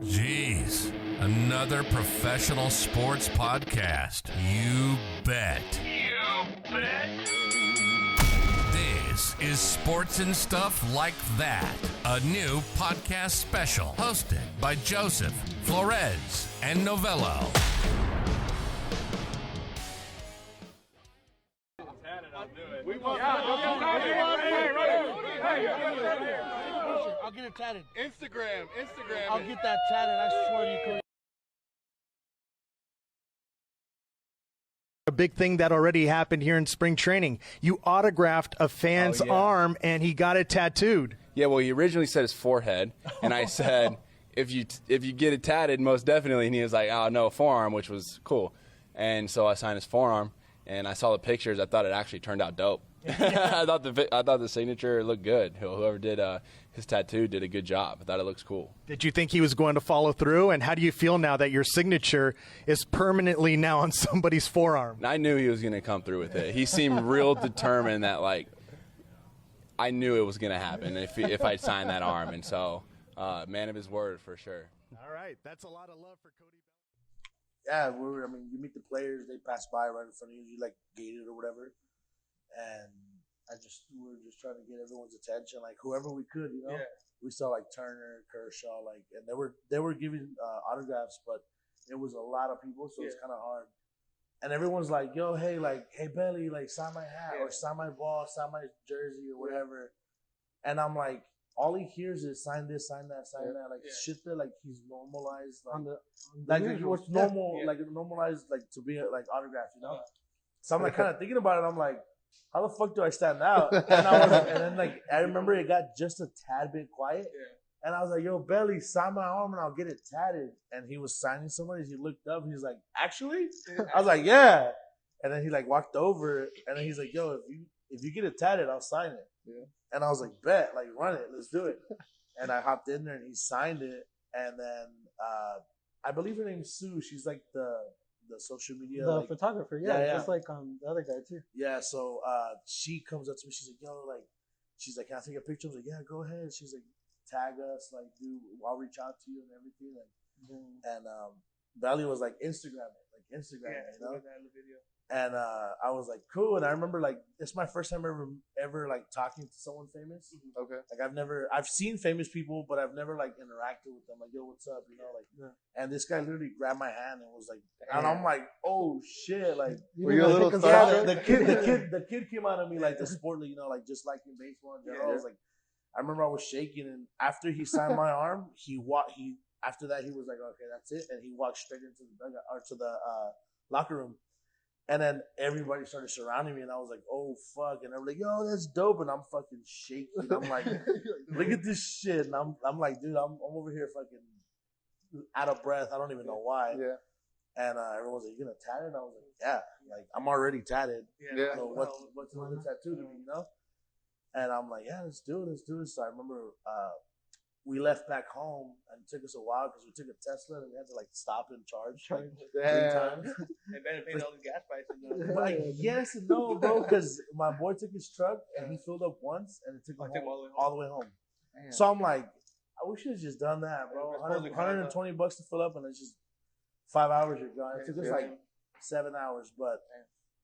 Jeez, another professional sports podcast. You bet. You bet. This is Sports and Stuff Like That, a new podcast special hosted by Joseph, Flores, and Novello. I'll get it tatted. Instagram. I'll get that tatted. I swear to you, Cody. A big thing that already happened here in spring training. You autographed a fan's arm, and he got it tattooed. Yeah, well, he originally said his forehead, and I said, if you get it tatted, most definitely. And he was like, oh, no, forearm, which was cool. And so I signed his forearm, and I saw the pictures. I thought it actually turned out dope. I thought the signature looked good. Whoever did his tattoo did a good job. I thought it looks cool. Did you think he was going to follow through? And how do you feel now that your signature is permanently now on somebody's forearm? I knew he was going to come through with it. He seemed real determined that, like, I knew it was going to happen if I signed that arm. And so, man of his word for sure. All right. That's a lot of love for Cody. Yeah, you meet the players, they pass by right in front of you, you like gate it or whatever. And we were just trying to get everyone's attention, like whoever we could, you know. Yeah. We saw like Turner, Kershaw, like, and they were giving autographs, but it was a lot of people, so it's kind of hard. And everyone's like, "Yo, hey, Belly, like, sign my hat or sign my ball, sign my jersey or whatever." And I'm like, all he hears is sign this, sign that, sign that, like shit that like he's normalized, like what's normal, like normalized, like to be like autographed, you know. So I'm like kind of thinking about it. I'm like, how the fuck do I stand out? And then like I remember it got just a tad bit quiet, and I was like, "Yo, Belly, sign my arm and I'll get it tatted." And he was signing somebody. He looked up and he's like, "Actually?" I was like, "Yeah." And then he like walked over and then he's like, "Yo, if you get it tatted, I'll sign it." Yeah. And I was like, "Bet, like run it, let's do it." And I hopped in there and he signed it. And then I believe her name's Sue. She's like the social media photographer, just like the other guy too. Yeah, so she comes up to me, she's like, "Yo, like," she's like, "Can I take a picture?" I was like, "Yeah, go ahead." She's like, "Tag us, like, dude, I'll reach out to you and everything." And Valley was like, Instagram it, you know. And I was like, cool. And I remember like it's my first time ever like talking to someone famous. Okay. Like I've seen famous people, but I've never like interacted with them. Like, "Yo, what's up?" You know, like. And this guy literally grabbed my hand and was like, and I'm like, oh shit, like. Were you a little starstruck? The kid came out of me like the sport, you know, like just like in baseball in general. I was like, I remember I was shaking, and after he signed my arm, after that he was like, okay, that's it, and he walked straight into the dugout or to the locker room. And then everybody started surrounding me, and I was like, "Oh fuck!" And they were like, "Yo, that's dope!" And I'm fucking shaking. I'm like, "Look at this shit!" And I'm like, "Dude, I'm over here fucking out of breath. I don't even know why." Yeah. And everyone's like, "You gonna tat it?" And I was like, "Yeah, like I'm already tatted. Yeah. So what's another tattoo to me, you know?" And I'm like, "Yeah, let's do it." So I remember we left back home, and it took us a while because we took a Tesla and we had to like stop and charge like 3 times. And better pay all the gas prices. Like, yes and no, bro, because my boy took his truck and he filled up once and it took him all the way home. Damn. So I'm like, we should have just done that, bro. $120 to fill up, and it's just 5 hours you're gone. It took us like 7 hours, but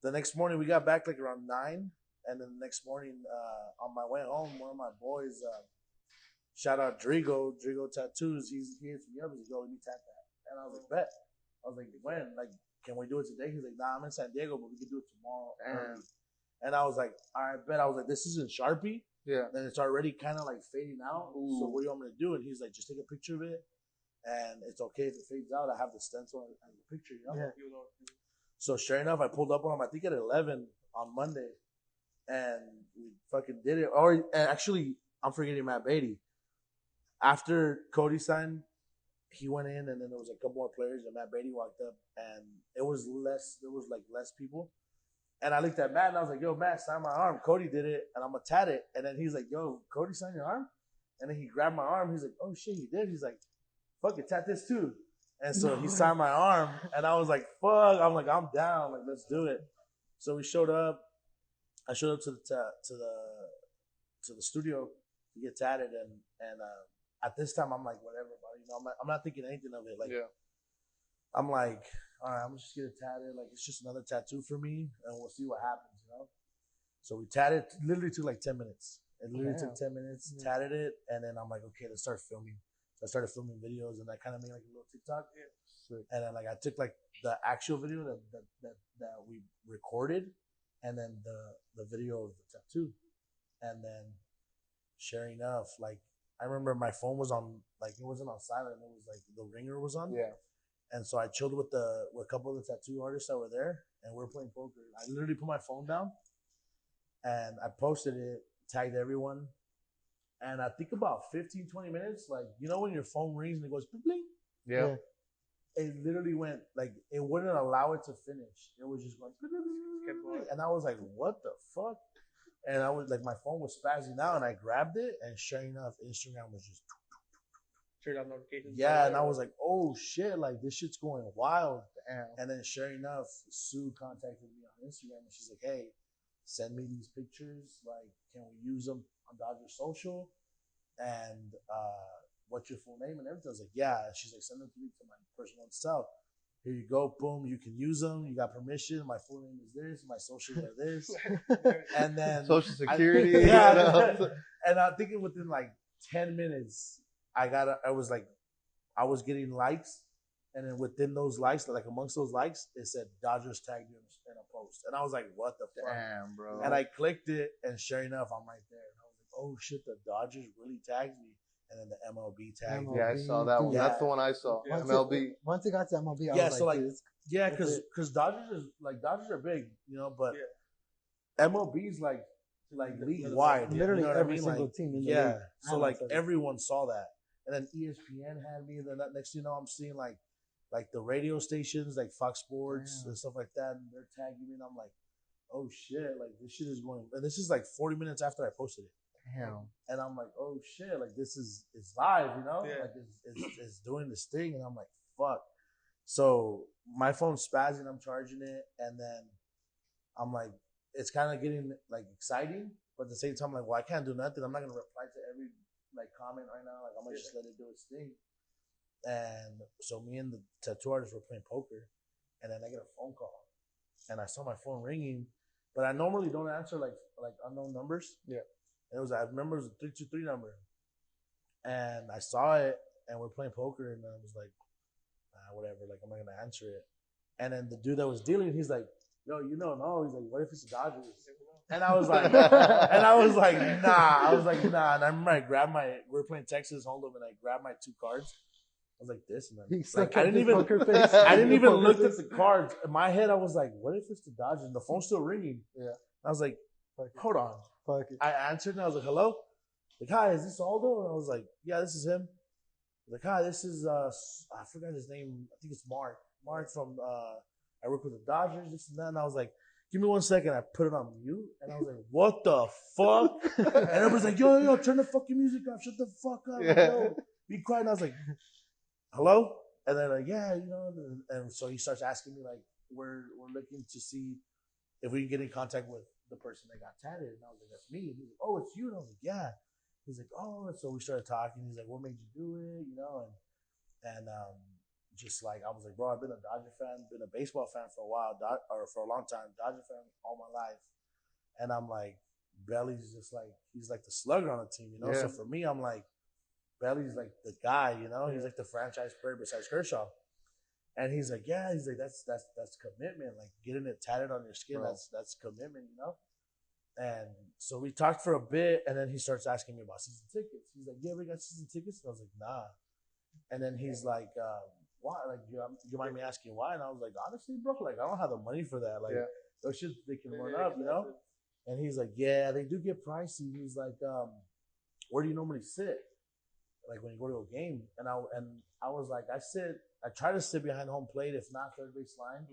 the next morning we got back like around 9, and then the next morning on my way home, one of my boys. Shout out Drigo Tattoos. He hits me up. He's like, "Yo, let me tat that." And I was like, "Bet." I was like, "When? Like, can we do it today?" He's like, "Nah, I'm in San Diego, but we can do it tomorrow." And I was like, "All right, bet." I was like, "This isn't Sharpie." Yeah. And it's already kind of like fading out. Ooh. So what do you want me to do? And he's like, "Just take a picture of it, and it's okay if it fades out. I have the stencil and the picture, you know." Yeah. So sure enough, I pulled up on him. I think at 11 on Monday, and we fucking did it. And actually, I'm forgetting Matt Beatty. After Cody signed, he went in, and then there was a couple more players, and Matt Beatty walked up, and there was less people. And I looked at Matt, and I was like, "Yo, Matt, sign my arm. Cody did it, and I'm going to tat it." And then he's like, "Yo, Cody signed your arm?" And then he grabbed my arm. He's like, "Oh, shit, he did." He's like, "Fuck it, tat this too." And so he signed my arm, and I was like, "Fuck." I'm like, "I'm down. Like, let's do it." So we showed up. I showed up to the studio to get tatted, and at this time, I'm like, whatever, buddy. You know, I'm not thinking anything of it. Like, I'm like, all right, I'm just gonna tat it. Like, it's just another tattoo for me, and we'll see what happens, you know. So we tatted. Literally took like 10 minutes. It literally took 10 minutes. Tatted it, and then I'm like, okay, let's start filming. So I started filming videos, and I kind of made like a little TikTok. And then like I took like the actual video that we recorded, and then the video of the tattoo, and then sure enough, like I remember my phone was on, like it wasn't on silent. It was like the ringer was on. Yeah. And so I chilled with a couple of the tattoo artists that were there, and we're playing poker. I literally put my phone down, and I posted it, tagged everyone, and I think about 15, 20 minutes, like, you know when your phone rings and it goes, bling? Yeah. It literally went, like, it wouldn't allow it to finish. It was just going, and I was like, what the fuck? And I was like, my phone was spazzing out, and I grabbed it, and sure enough, Instagram was just turned on notifications. Yeah, and I was like, oh shit, like this shit's going wild. Damn. And then sure enough, Sue contacted me on Instagram, and she's like, hey, send me these pictures. Like, can we use them on Dodger Social? And what's your full name and everything? I was like, yeah. And she's like, send them to me to my personal stuff. Here you go, boom, you can use them. You got permission. My full name is this. My socials are this. And then Social Security. And I'm thinking within like 10 minutes, I was getting likes. And then within those likes, like amongst those likes, it said Dodgers tagged you in a post. And I was like, what the fuck? Damn, bro. And I clicked it, and sure enough, I'm right there. And I was like, oh shit, the Dodgers really tagged me. And then the MLB tagged me. Yeah, I saw that one. Yeah. That's the one I saw. Yeah. MLB. Once it got to MLB, I was so like, because Dodgers are big, you know, but MLB's like league wide. Literally you know every I mean? single like, team in the yeah. league. So like everyone saw that. And then ESPN had me, and then next thing you know, I'm seeing like the radio stations like Fox Sports and stuff like that, and they're tagging me, and I'm like, oh shit, like this shit is going, and this is like 40 minutes after I posted it. Damn. And I'm like, oh shit, like this is, it's live, you know? Like it's doing this thing, and I'm like, fuck. So my phone's spazzing, I'm charging it, and then I'm like, it's kind of getting like exciting, but at the same time, I'm like, well, I can't do nothing. I'm not gonna reply to every like comment right now. Like I'm gonna just let it do its thing. And so me and the tattoo artist were playing poker, and then I get a phone call, and I saw my phone ringing, but I normally don't answer like unknown numbers. Yeah. And it was, I remember it was a 323 number, and I saw it, and we're playing poker, and I was like, whatever, like I'm not gonna answer it. And then the dude that was dealing, he's like, yo, you don't know. He's like, what if it's the Dodgers? And I was like, nah. I was like, nah. And I remember we were playing Texas Hold'em, and I grabbed my 2 cards. I was like this, and then like, I didn't even look at the cards. In my head, I was like, what if it's the Dodgers? And the phone's still ringing. Yeah. I was like, hold on. I answered, and I was like, hello? Like, hi, is this Aldo? And I was like, yeah, this is him. Like, hi, this is, I forgot his name. I think it's Mark. Mark from, I work with the Dodgers, this and that. And I was like, give me 1 second. I put it on mute, and I was like, what the fuck? And everybody's like, yo, turn the fucking music off. Shut the fuck up. Yeah. Yo, be quiet. And I was like, hello? And then like, yeah, you know, and so he starts asking me like, we're looking to see if we can get in contact with the person that got tatted. And I was like, that's me. And he's like, oh, it's you. And I was like, yeah. He's like, oh, and so we started talking. He's like, what made you do it? You know, and just like, I was like, bro, I've been a Dodger fan, been a baseball fan for a while, or for a long time, Dodger fan all my life. And I'm like, Belly's just like, he's like the slugger on the team, you know? Yeah. So for me, I'm like, Belly's like the guy, you know? He's like the franchise player besides Kershaw. And he's like, yeah, he's like, that's commitment. Like getting it tatted on your skin, that's commitment, you know? And so we talked for a bit, and then he starts asking me about season tickets. He's like, you ever got season tickets? And I was like, nah. And then he's like, why? Like, you mind me asking why? And I was like, honestly, bro, like, I don't have the money for that. Like, those shit, they can run up, you know? And he's like, yeah, they do get pricey. He's like, where do you normally sit? Like, when you go to a game? And I was like, I try to sit behind home plate, if not third base line.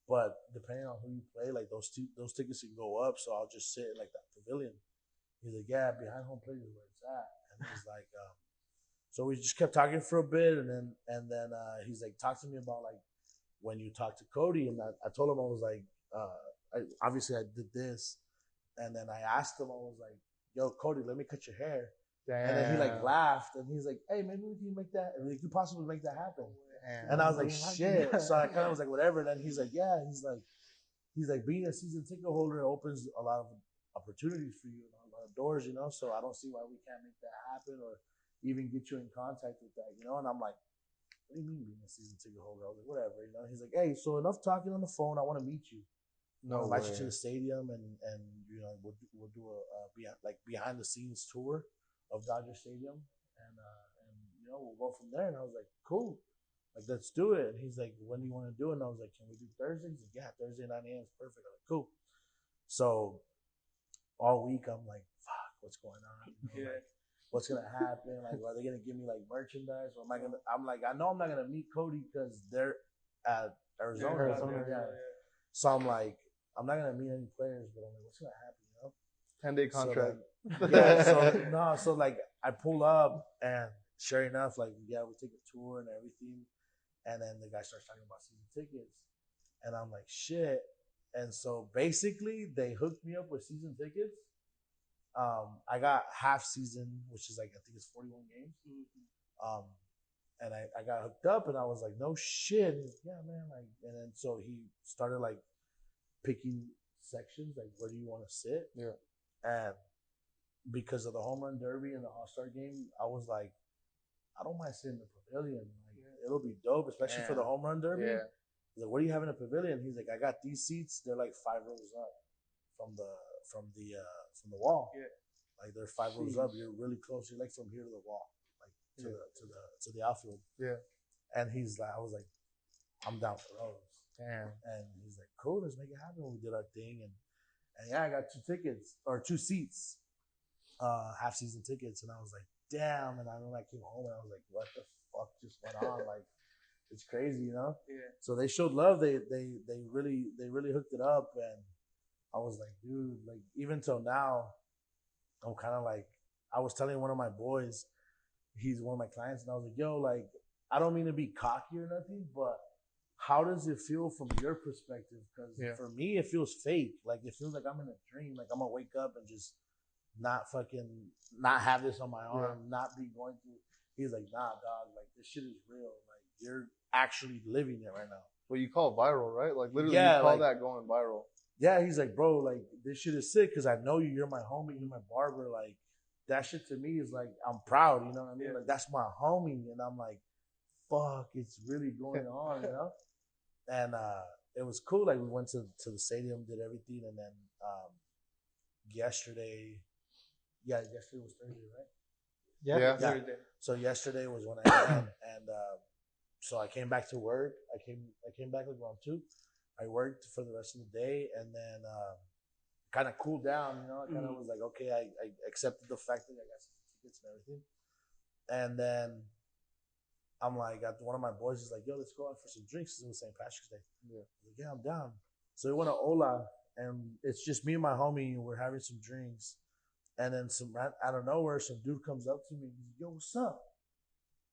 But depending on who you play, like, those tickets can go up, so I'll just sit in, like, that pavilion. He's like, yeah, behind home plate is where it's at. And he's like, so we just kept talking for a bit, and then he's like, talk to me about like when you talked to Cody, and I told him, I was like, obviously I did this, and then I asked him, I was like, yo, Cody, let me cut your hair. And then he like laughed, and he's like, "Hey, maybe we can make that. We could possibly make that happen." And I was like, "Shit!" So I kind of was like, "Whatever." And then he's like, "Yeah." He's like, being a season ticket holder opens a lot of opportunities for you, and a lot of doors, you know. So I don't see why we can't make that happen, or even get you in contact with that, you know. And I'm like, "What do you mean being a season ticket holder?" I was like, "Whatever," you know. He's like, "Hey, so enough talking on the phone. I want to meet you. I'll invite you to the stadium, and you know, we'll do a behind the scenes tour of Dodger Stadium, and you know, we'll go from there." And I was like, "Cool, like let's do it." And he's like, "When do you want to do it?" And I was like, "Can we do Thursday?" He's like, "Yeah, Thursday 9 a.m. is perfect." I'm like, "Cool." So all week I'm like, "Fuck, what's going on? You know, like, what's gonna happen? Like, are they gonna give me like merchandise? Or am I gonna?" I'm like, I know I'm not gonna meet Cody because they're at Arizona. Yeah. So I'm like, I'm not gonna meet any players, but I'm like, what's gonna happen? You know, 10-day contract. So so like I pull up, and sure enough, like we take a tour and everything, and then the guy starts talking about season tickets, and I'm like, shit. And so basically they hooked me up with season tickets. I got half season, which is like, I think it's 41 games. And I got hooked up, and I was like, no shit. And he's like, yeah, man. Like, and then so he started like picking sections, like where do you want to sit? Yeah. And because of the home run derby and the All-Star game, I was like, I don't mind sitting in the pavilion. Like, it'll be dope, especially for the home run derby. Yeah. He's like, what do you have in a pavilion? He's like, I got these seats. They're like 5 rows up from the wall. Yeah. Like they're 5 rows up. You're really close. You're like from here to the wall, like to the outfield. Yeah. And he's like, I was like, I'm down for those. Damn. And he's like, cool, let's make it happen. We did our thing, and yeah, I got 2 seats, half season tickets, and I was like, damn. And I remember I came home and I was like, what the fuck just went on? Like, it's crazy, you know? Yeah. So they showed love. They really hooked it up, and I was like, dude, like even till now, I'm kind of like, I was telling one of my boys, he's one of my clients, and I was like, yo, like, I don't mean to be cocky or nothing, but how does it feel from your perspective? Because for me, it feels fake. Like, it feels like I'm in a dream. Like, I'm going to wake up and just not have this on my arm, not be going through. He's like, nah, dog, like, this shit is real. Like, you're actually living it right now. Well, you call it viral, right? Like, literally, you call that going viral. Yeah, he's like, bro, like, this shit is sick because I know you. You're my homie. You're my barber. Like, that shit to me is like, I'm proud. You know what I mean? Yeah. Like, that's my homie. And I'm like, fuck, it's really going on, you know? And it was cool. Like, we went to the stadium, did everything. And then yesterday was Thursday, right? Yeah. So yesterday was when I had, and so I came back to work. I came back like around 2. I worked for the rest of the day, and then kind of cooled down, you know. I kind of was like, okay, I accepted the fact that I got some tickets and everything. And then I'm like, one of my boys is like, yo, let's go out for some drinks. It was St. Patrick's Day. Yeah. I was like, yeah, I'm down. So we went to Ola, and it's just me and my homie, and we're having some drinks. And then out of nowhere, some dude comes up to me. He's like, yo, what's up?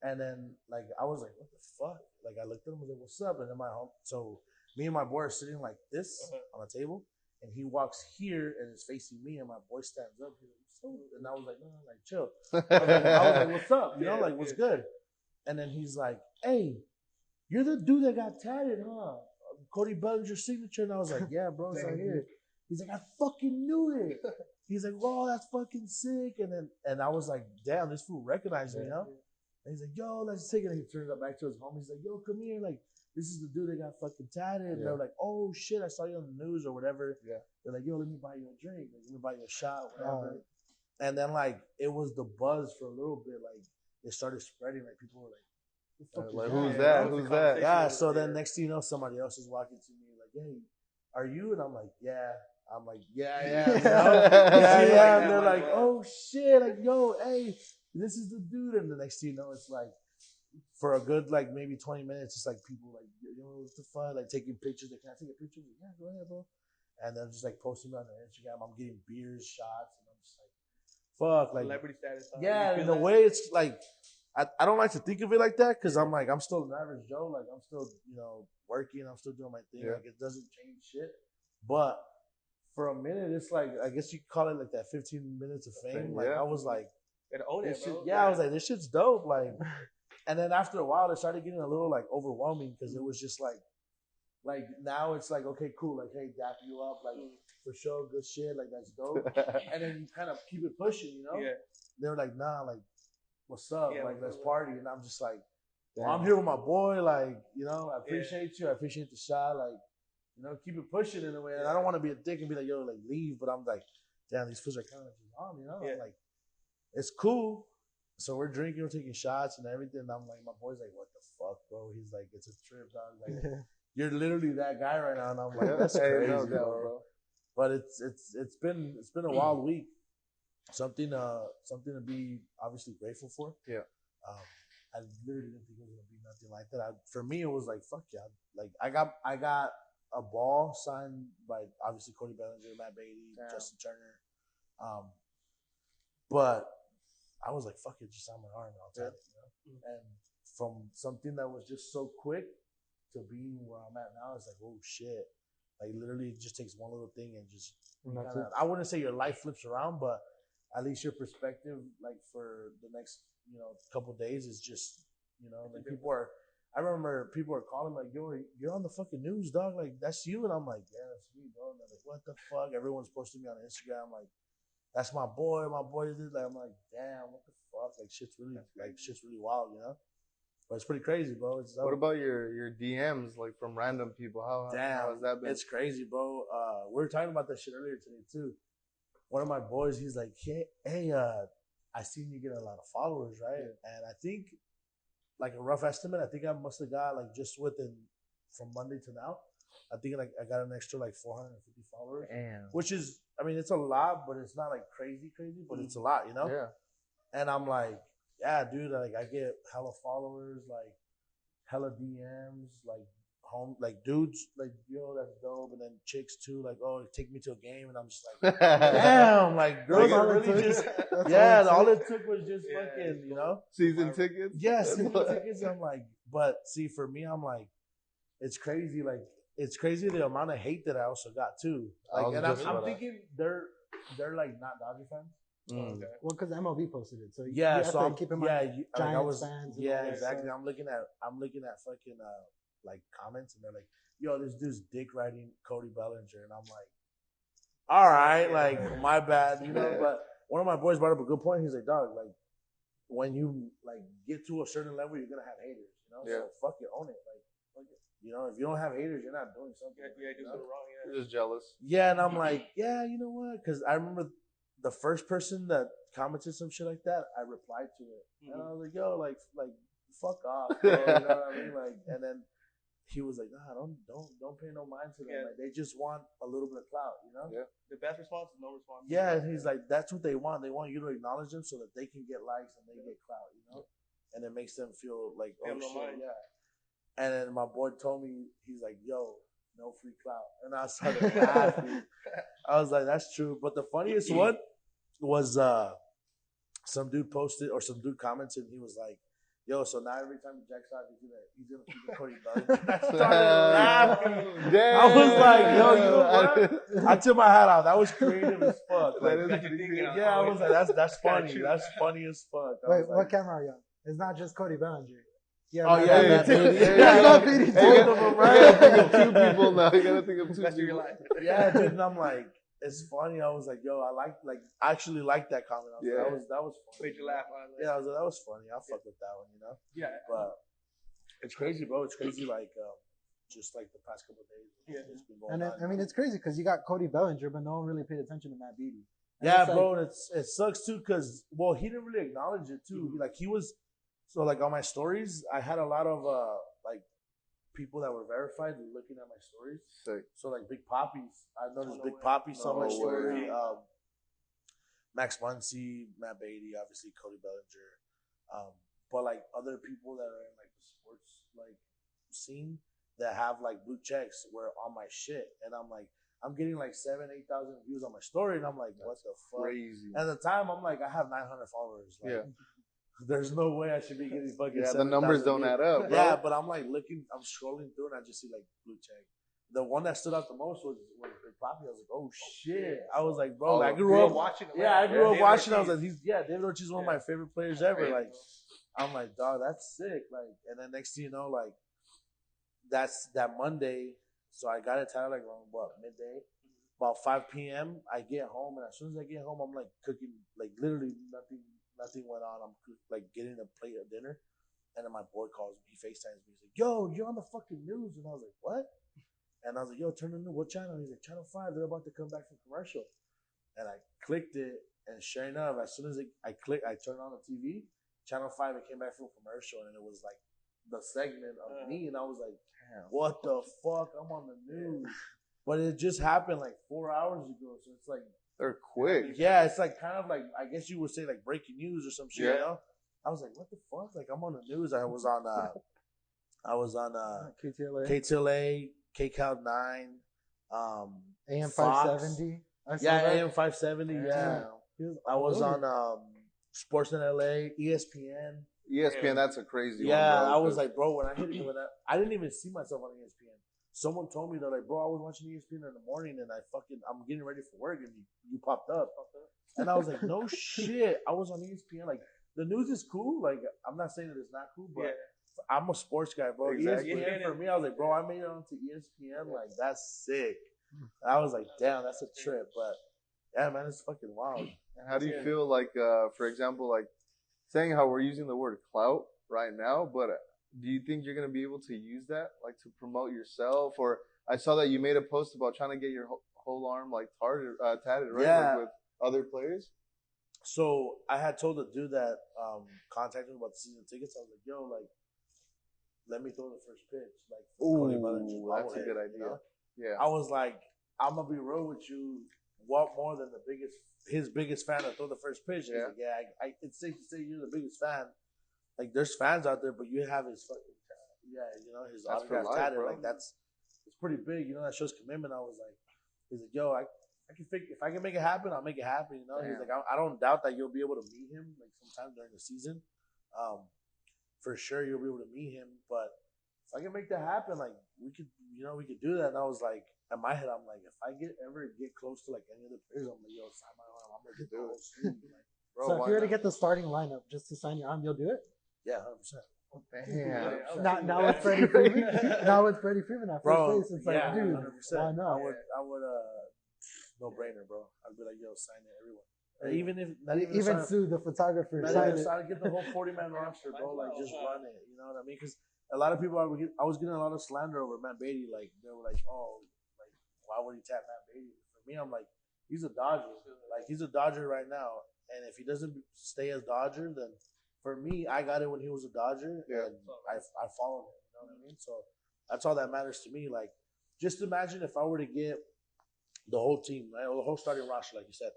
And then, like, I was like, what the fuck? Like, I looked at him and was like, what's up? And then so me and my boy are sitting like this on a table, and he walks here and is facing me, and my boy stands up. He's like, what's up? And I was like, no, like, chill. I was like, what's up? You know, like, what's good? And then he's like, hey, you're the dude that got tatted, huh? Cody Bellinger's signature. And I was like, yeah, bro, it's right here. He's like, I fucking knew it. He's like, whoa, that's fucking sick. And I was like, damn, this fool recognized me, you know? And he's like, yo, let's take it. And he turns it back to his homie. He's like, yo, come here. Like, this is the dude that got fucking tatted. And they're like, oh, shit, I saw you on the news or whatever. Yeah. They're like, yo, let me buy you a drink. Like, let me buy you a shot, whatever. And then, like, it was the buzz for a little bit. Like, it started spreading. Like, people were like, who's that? Who's that? Yeah, so then next thing you know, somebody else is walking to me like, hey, are you? And I'm like, yeah. I'm like, yeah. You know? Yeah. And they're like, oh, shit. Like, yo, hey, this is the dude. And the next thing you know, it's like, for a good, like, maybe 20 minutes, it's like people like, yo, what the fuck? Like, taking pictures. Like, can I take a picture? Like, yeah, go ahead, bro. And then just, like, posting me on their Instagram. I'm getting beers, shots, and I'm just like, fuck. Like, celebrity status. Yeah, in a way, it's like, I don't like to think of it like that because I'm like, I'm still an average Joe. Like, I'm still, you know, working. I'm still doing my thing. Yeah. Like, it doesn't change shit. But for a minute, it's like, I guess you could call it like that 15 minutes of fame. Like, I was like, Gotta own it, bro. I was like, this shit's dope. Like, and then after a while, it started getting a little like overwhelming because it was just like now it's like, okay, cool. Like, hey, dap you up. Like, for sure, good shit. Like, that's dope. And then you kind of keep it pushing, you know? Yeah. They were like, nah, like, what's up? Yeah, like, let's party. And I'm just like, well, I'm here with my boy. Like, you know, I appreciate you. I appreciate the shot. Like, you know, keep it pushing in a way. And I don't want to be a dick and be like, yo, like, leave. But I'm like, damn, these fools are kind of on, you know? I'm like, it's cool. So we're drinking, we're taking shots and everything. And I'm like, my boy's like, what the fuck, bro? He's like, it's a trip, dog. Like, you're literally that guy right now. And I'm like, that's crazy, bro. But it's been a wild week. Something to be obviously grateful for. Yeah. I literally didn't think it was gonna be nothing like that. For me, it was like, fuck yeah. Like I got a ball signed by obviously Cody Bellinger, Matt Beatty, Justin Turner. But I was like, fuck it, just sign my arm and I'll take it. You know? And from something that was just so quick to being where I'm at now, it's like, oh shit. Like literally it just takes one little thing and just kinda, I wouldn't say your life flips around, but at least your perspective, like for the next, you know, couple of days is just, you know, like I remember people are calling like, yo, you're on the fucking news, dog. Like, that's you. And I'm like, yeah, that's me, bro. And they're like, what the fuck? Everyone's posting me on Instagram. Like, that's my boy. My boy did that. I'm like, damn, what the fuck? Like, shit's really wild, you know? But it's pretty crazy, bro. What about your DMs, like from random people? How has that been? It's crazy, bro. We were talking about that shit earlier today, too. One of my boys, he's like, hey, I seen you get a lot of followers, right? Yeah. And I think, like a rough estimate, I think I must have got like just from Monday to now, I think like I got an extra like 450 followers. Damn. Which is, I mean, it's a lot, but it's not like crazy, but it's a lot, you know? Yeah. And I'm like, yeah, dude, like I get hella followers, like hella DMs, like home, like dudes, like, yo, that's dope. And then chicks too, like, oh, take me to a game. And I'm just like, damn, like girls are really just, all it took was just fucking, you know? Season tickets? Yeah, season tickets. I'm like, but see, for me, I'm like, it's crazy. Like, it's crazy the amount of hate that I also got too. Like, and I'm thinking they're like not Dodger fans. Okay. Well, because MLB posted it, so so I'm keep in mind Giants fans. Yeah, exactly. I'm looking at fucking like comments, and they're like, "Yo, this dude's dick riding Cody Bellinger," and I'm like, "All right, like my bad," you know. But one of my boys brought up a good point. He's like, "Dog, like when you like get to a certain level, you're gonna have haters, you know. So fuck it, own it, like." You know, if you don't have haters, you're not doing something. Yeah, do something wrong. Yeah. You're just jealous. Yeah, and I'm like, yeah, you know what? Because I remember the first person that commented some shit like that, I replied to it, and I was like, yo, like, fuck off, bro. You know what I mean? Like, and then he was like, nah, don't pay no mind to them. Like, they just want a little bit of clout, you know? Yeah. The best response is no response. Yeah, and he's like, that's what they want. They want you to acknowledge them so that they can get likes and they get clout, you know? And it makes them feel like, oh shit, yeah. And then my boy told me, he's like, yo, no free clout. And I started laughing. I was like, that's true. But the funniest one was some dude posted or some dude commented, and he was like, yo, so now every time he jacks out, he's gonna keep the Cody Bellinger. And I started laughing. Damn. I was like, yo, you know what? I took my hat off. That was creative as fuck. Like, I was like, that's funny. That's funny as fuck. Wait, what camera are you on? It's not just Cody Bellinger. Yeah, both of them, right? You gotta think of two people now. You gotta think of two people. Yeah, dude, and I'm like, it's funny. I was like, yo, I actually liked that comment. I was like, that was funny. Made you laugh. Yeah, I was like, that was funny. I'll fuck with that one, you know? Yeah. But it's crazy, bro. It's crazy, like, just like the past couple of days. Yeah. It's been going on. I mean, it's crazy because you got Cody Bellinger, but no one really paid attention to Matt Beatty. Yeah, bro, and it sucks too because, well, he didn't really acknowledge it too. Like, he was. So, like, on my stories, I had a lot of, like, people that were verified looking at my stories. Sick. So, like, Big Poppies. I noticed Big Poppy saw my story. Max Muncy, Matt Beatty, obviously Cody Bellinger. But, like, other people that are in, like, the sports, like, scene that have, like, blue checks were on my shit. And I'm like, I'm getting, like, 7,000, 8,000 views on my story. And I'm like, what the fuck? Crazy. At the time, I'm like, I have 900 followers. Like, there's no way I should be getting fucking. Yeah, the numbers don't add up, bro. Yeah, but I'm like looking, I'm scrolling through, and I just see like blue check. the one that stood out the most was Big Papi. I was like, oh shit! I was like, bro, I grew up watching. Yeah, I grew up watching. I was like, David Ortiz is one of my favorite players ever. Like, I'm like, dog, that's sick. Like, and then next thing you know, like, that's that Monday. So I got it tied like around midday. About 5 p.m. I get home, and as soon as I get home, I'm like cooking, like literally nothing went on. I'm like getting a plate of dinner, and then my boy calls me, he FaceTimes me. He's like, "Yo, you're on the fucking news," and I was like, "What?" And I was like, "Yo, turn on the what channel?" He's like, "Channel 5. They're about to come back from commercial," and I clicked it, and sure enough, as soon as I turned on the TV, Channel 5, it came back from commercial, and it was like the segment of me, and I was like, "What the fuck? I'm on the news." But it just happened like 4 hours ago, so it's like they're quick. Yeah, it's like kind of like I guess you would say like breaking news or some shit. You know? I was like, what the fuck? Like I'm on the news. I was on KTLA, KCal 9, AM Fox. 570. AM 570. Yeah, I was on Sportsnet LA, ESPN. ESPN, that's a crazy one. Yeah, bro, I was like, bro, when I I didn't even see myself on ESPN. Someone told me, they're like, bro, I was watching ESPN in the morning and I'm getting ready for work and you popped up. And I was like, no shit. I was on ESPN. Like, the news is cool. Like, I'm not saying that it's not cool, but I'm a sports guy, bro. Exactly. ESPN for me, I was like, bro, I made it onto ESPN. Like, that's sick. And I was like, damn, that's a trip. But, yeah, man, it's fucking wild. And how do you feel like, for example, like saying how we're using the word clout right now, but do you think you're going to be able to use that, like, to promote yourself? Or I saw that you made a post about trying to get your whole arm, like, tatted, right? Yeah. Like, with other players? So I had told the dude that contacted me about the season tickets. I was like, yo, like, let me throw the first pitch. Like, Cody Bellinger, that's a good idea. You know? Yeah. I was like, I'm going to be real with you. What more than his biggest fan to throw the first pitch? Yeah. He's like, it's safe to say you're the biggest fan. Like, there's fans out there, but you have his fucking, his autograph tatted. Like, it's pretty big. You know, that shows commitment. I was like, he's like, yo, I can if I can make it happen, I'll make it happen. You know, he's like, I don't doubt that you'll be able to meet him like sometime during the season. For sure, you'll be able to meet him. But if I can make that happen, like we could do that. And I was like, in my head, I'm like, if I ever get close to like any other players, I'm like, yo, sign my arm. I'm gonna do it. Like, bro, so if you were to get the starting lineup just to sign your arm, you'll do it? Yeah, 100%. Damn. Now with Freddie Freeman. Now with Freddie Freeman at first base, it's like, dude, 100%. why not? I would, no brainer, bro. I'd be like, yo, sign it, everyone. Even Sue, the photographer, sign it. Get the whole 40-man roster, bro. Like, just run it. You know what I mean? Because a lot of people, I was getting a lot of slander over Matt Beatty. Like, they were like, oh, like, why would he tap Matt Beatty? For me, I'm like, he's a Dodger. Like, he's a Dodger right now. And if he doesn't stay as Dodger, then for me, I got it when he was a Dodger, and I followed him. You know what I mean? So that's all that matters to me. Like, just imagine if I were to get the whole team, right, or the whole starting roster, like you said,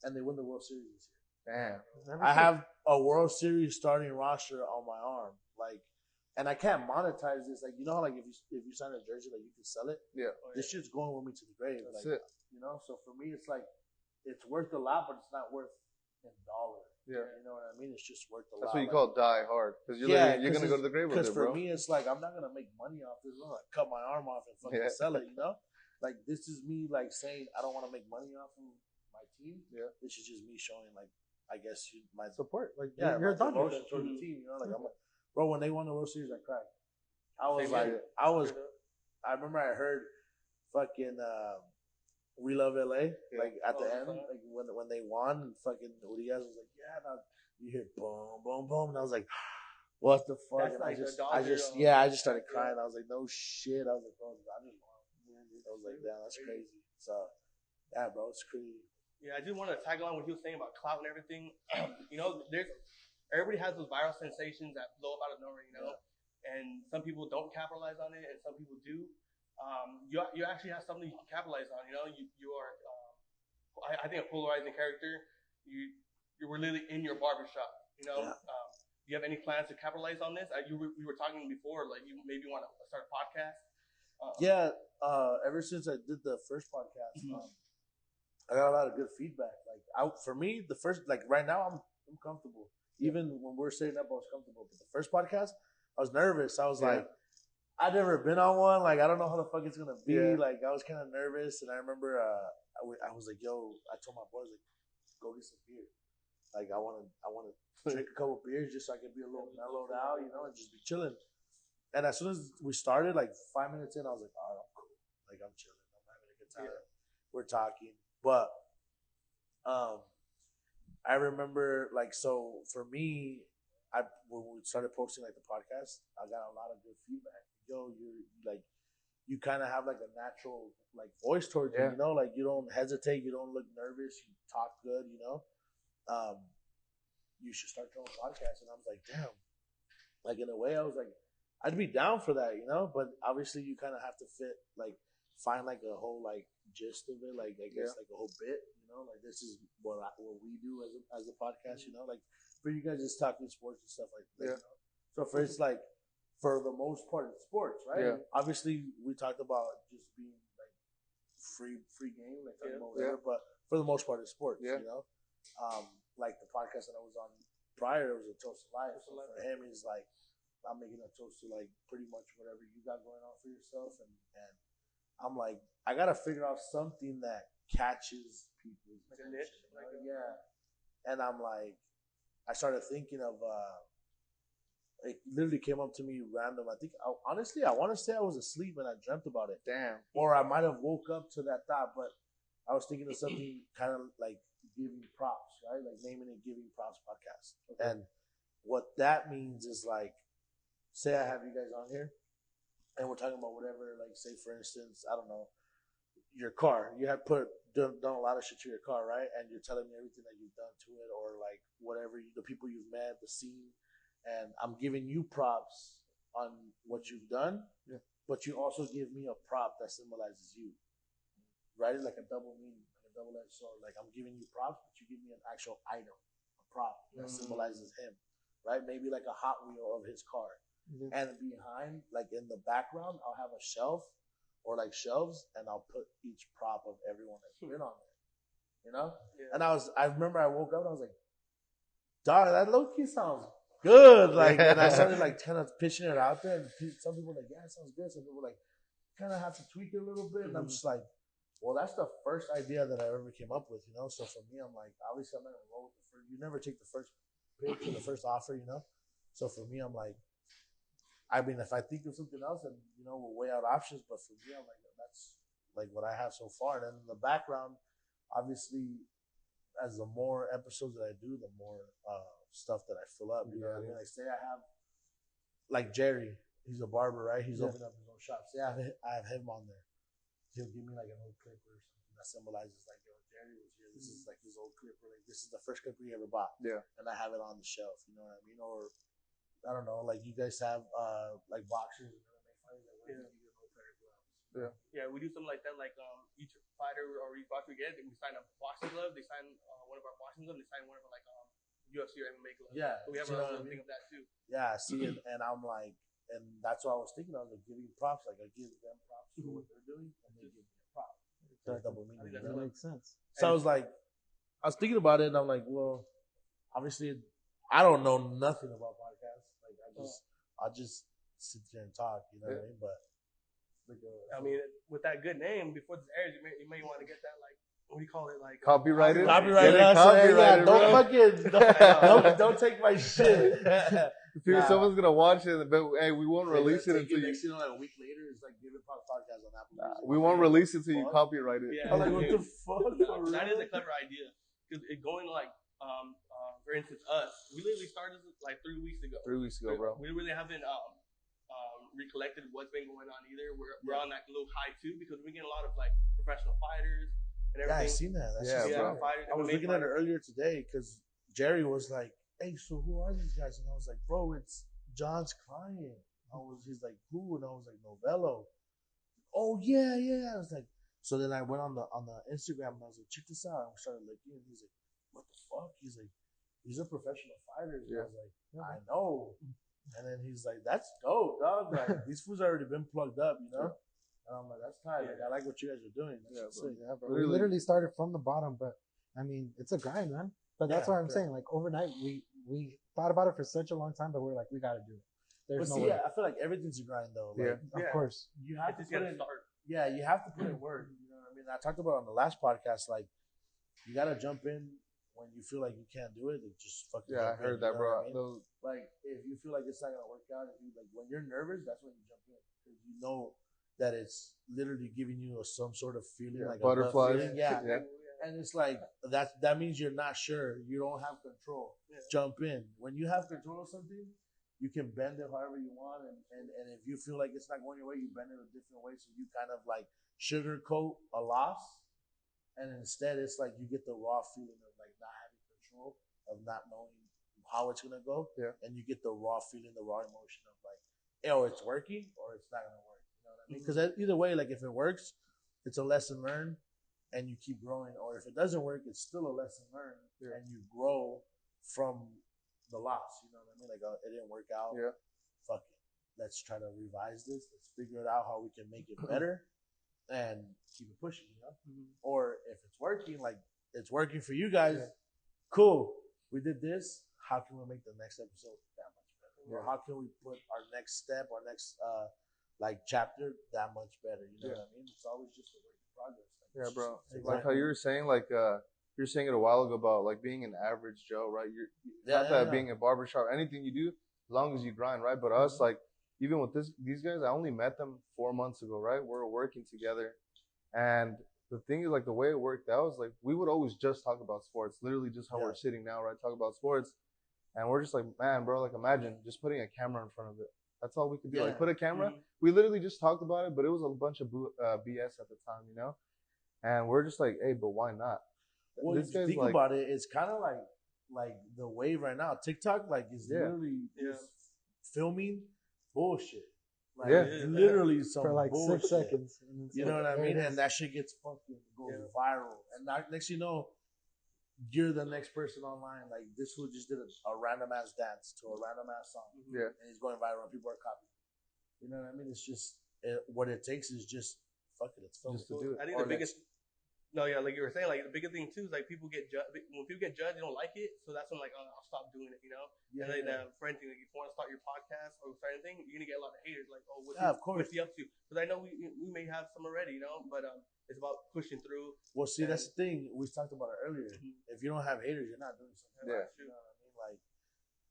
and they win the World Series this year. Damn. I have a World Series starting roster on my arm, like, and I can't monetize this. Like, you know how, like, if you sign a jersey, like, you can sell it. Yeah. This shit's going with me to the grave. That's like, it. You know, so for me, it's like it's worth a lot, but it's not worth in dollars. Yeah. You know what I mean? It's just worth a lot. That's what you call die hard. Because you're going to go to the grave with it, bro. Because for me, it's like, I'm not going to make money off this. I'm going to cut my arm off and fucking sell it, you know? Like, this is me, like, saying I don't want to make money off of my team. Yeah. This is just me showing, like, I guess my support. Like, you're a Dodger toward the team, you know? Like, I'm like, bro, when they won the World Series, I cried. I remember I heard fucking We Love LA, like at the end, like when they won, and fucking Urias was like, yeah, now you hear boom, boom, boom, and I was like, what the fuck? And I just started crying. I was like, no shit. I was like, bro, I was like, damn, that's crazy. So, yeah, bro, it's crazy. Yeah, I just want to tag along what he was saying about clout and everything. You know, everybody has those viral sensations that blow up out of nowhere, you know, and some people don't capitalize on it, and some people do. You actually have something you can capitalize on. You know, you are, I think, a polarizing character. You were literally in your barbershop. You know, do you have any plans to capitalize on this? We were talking before, like you maybe want to start a podcast. Ever since I did the first podcast, I got a lot of good feedback. Like, for me, the first, like right now, I'm comfortable. Even when we're setting up, I was comfortable. But the first podcast, I was nervous. I was like, I've never been on one. Like, I don't know how the fuck it's gonna be. Yeah. Like, I was kind of nervous, and I remember I was like, "Yo," I told my boys, like, "Go get some beer. Like, I want to drink a couple beers just so I can be a little mellowed out, you know, and just be chilling." And as soon as we started, like 5 minutes in, I was like, "All right, I'm cool. Like, I'm chilling. I'm having a good time. Yeah. We're talking." But I remember, like, so for me, when we started posting like the podcast, I got a lot of good feedback. Yo, you kind of have like a natural like voice towards you, you know, like you don't hesitate, you don't look nervous, you talk good, you know. You should start your own podcast, and I was like, damn. Like in a way, I was like, I'd be down for that, you know. But obviously, you kind of have to find like a whole like gist of it, like I guess like a whole bit, you know. Like this is what we do as a podcast, you know, like. For you guys just talking sports and stuff like that. You know? So it's like, for the most part, it's sports, right? Yeah. Obviously, we talked about just being like free game, like talking about whatever. But for the most part, it's sports. You know, like the podcast that I was on prior, it was a toast to life. So for him, he's like, I'm making a toast to like pretty much whatever you got going on for yourself, and I'm like, I gotta figure out something that catches people's attention. And I'm like. I started thinking of, it literally came up to me random. I think, honestly, I want to say I was asleep and I dreamt about it. Damn. Or I might have woke up to that thought, but I was thinking of something kind of like giving props, right? Like naming it Giving Props Podcast. Okay. And what that means is like, say I have you guys on here and we're talking about whatever, like say for instance, I don't know, your car. You have done a lot of shit to your car, right? And you're telling me everything that you've done to it, or like whatever the people you've met, the scene, and I'm giving you props on what you've done, but you also give me a prop that symbolizes you, right? Like a double meaning, like a double-edged sword. Like I'm giving you props, but you give me an actual item, a prop that symbolizes him, right? Maybe like a Hot Wheel of his car, and behind, like in the background, I'll have a shelf. Or like shelves, and I'll put each prop of everyone that's been on there, you know. Yeah. And I remember I woke up and I was like, "Dog, that low key sounds good." Like, and I started like kind of pitching it out there, and some people were like, "Yeah, it sounds good." Some people were like, "Kind of have to tweak it a little bit." And I'm just like, "Well, that's the first idea that I ever came up with, you know." So for me, I'm like, obviously, I'm not gonna roll with the first. You never take the first pitch or the first offer, you know. So for me, I'm like. I mean, if I think of something else, then, you know, we'll weigh out options. But for me, I'm like, that's like what I have so far. And then in the background, obviously, as the more episodes that I do, the more stuff that I fill up. You know what I mean? Like, say I have, like Jerry, he's a barber, right? He's opening up his own shop. Say I have him on there. He'll give me like an old clipper or something that symbolizes like, yo, Jerry was here. This is like his old clipper. Like, this is the first clipper he ever bought. Yeah. And I have it on the shelf. You know what I mean? Or I don't know, like you guys have like boxers and MMA fighters that wear you get no pair of gloves. Yeah, we do something like that. Like each fighter or each boxer we get, we sign a boxing glove. They sign one of our boxing gloves. They sign one of our like UFC or MMA gloves. Yeah, so we have our own thing of that too. Yeah, I see it, and I'm like, and that's what I was thinking of, like giving props. Like I give them props for what they're doing, and they give me a prop. That's double meaning. That makes sense. So I was like, I was thinking about it, and I'm like, well, obviously, I don't know nothing about podcasts. I'll just sit there and talk, you know what I mean? But I mean, with that good name, before this airs, you may want to get that like, what do you call it? Like copyrighted. Copyrighted. Don't take my shit. Someone's gonna watch it, but hey, we won't release it until you know, like a week later. It's like Giving Props Podcast on Apple. We won't release it until you copyright it. Yeah, I'm like, what the fuck? That is a clever idea because it going like for instance, us, we literally started like 3 weeks ago. 3 weeks ago, bro. We really haven't recollected what's been going on either. We're on that little high too because we're getting a lot of like professional fighters and everything. Yeah, I seen that. Bro. I was looking at it earlier today because Jerry was like, "Hey, so who are these guys?" And I was like, "Bro, it's John's client." He's like, "Who?" And I was like, "Novello." Oh yeah. I was like, so then I went on the Instagram and I was like, "Check this out." And we started looking, and he's like, "What the fuck?" He's like, "He's a professional fighter." And I was like, "I know." And then he's like, "That's dope, dog. Like these foods already been plugged up, you know." And I'm like, "That's tight. Like, I like what you guys are doing." Bro. We literally started from the bottom, but I mean, it's a grind, man. But that's what I'm saying. Like overnight, we thought about it for such a long time, but we're like, we got to do it. there's But no see, way. I feel like everything's a grind though. Yeah. Like, Of course. you have to It's put gotta in. start. Yeah, you have to put in work. You know what I mean? I talked about it on the last podcast. Like, you gotta jump in when you feel like you can't do it. And just fucking. Yeah, I jump in, heard you that, know bro. what I mean? Like, if you feel like it's not gonna work out, if you like when you're nervous, that's when you jump in because you know that it's literally giving you some sort of feeling, like butterflies. a gut feeling. Yeah. Yeah. And it's like that means you're not sure. You don't have control. Yeah. Jump in. When you have control of something, you can bend it however you want. And if you feel like it's not going your way, you bend it a different way. So you kind of like sugarcoat a loss. And instead, it's like you get the raw feeling of like not having control, of not knowing how it's going to go. Yeah. And you get the raw feeling, the raw emotion of like, oh, it's working or it's not going to work. You know what I mean? Because either way, like if it works, it's a lesson learned. And you keep growing, or if it doesn't work, it's still a lesson learned, and you grow from the loss. You know what I mean? Like, it didn't work out. Yeah. Fuck it. Let's try to revise this. Let's figure it out how we can make it better, and keep it pushing. You know. Or if it's working, like it's working for you guys, cool. We did this. How can we make the next episode that much better? Or how can we put our next step, our next like chapter that much better? You know what I mean? It's always just a work in progress. Yeah, bro. Like how you were saying, like you were saying it a while ago about like being an average Joe, right? Being a barbershop, anything you do, as long as you grind, right? But us, like even with these guys, I only met them 4 months ago, right? We're working together, and the thing is, like the way it worked out is like we would always just talk about sports, literally just how we're sitting now, right? Talk about sports, and we're just like, man, bro, like imagine just putting a camera in front of it. That's all we could do. Like put a camera. We literally just talked about it, but it was a bunch of BS at the time, you know. And we're just like, hey, but why not? Well, if you think about it, it's kind of like the wave right now. TikTok, like, is literally just filming bullshit. Like, literally some for like bullshit. 6 seconds. You know what I mean? And that shit gets fucking goes viral. And next you know, you're the next person online. Like, this fool just did a random ass dance to a random ass song. Yeah. And he's going viral and people are copying. You know what I mean? It's just, what it takes is just, fuck it, it's film. Just to do it. I think the biggest, like you were saying, like the biggest thing too is like people get judged. When people get judged, they don't like it, so that's when like, oh, I'll stop doing it, you know. Yeah, and like for anything, like if you want to start your podcast or start anything, you're gonna get a lot of haters. Like, oh, of course. what's he up to? Because I know we may have some already, you know, but it's about pushing through. Well, see, that's the thing we talked about it earlier. If you don't have haters, you're not doing something. Yeah. You know what I mean? Like,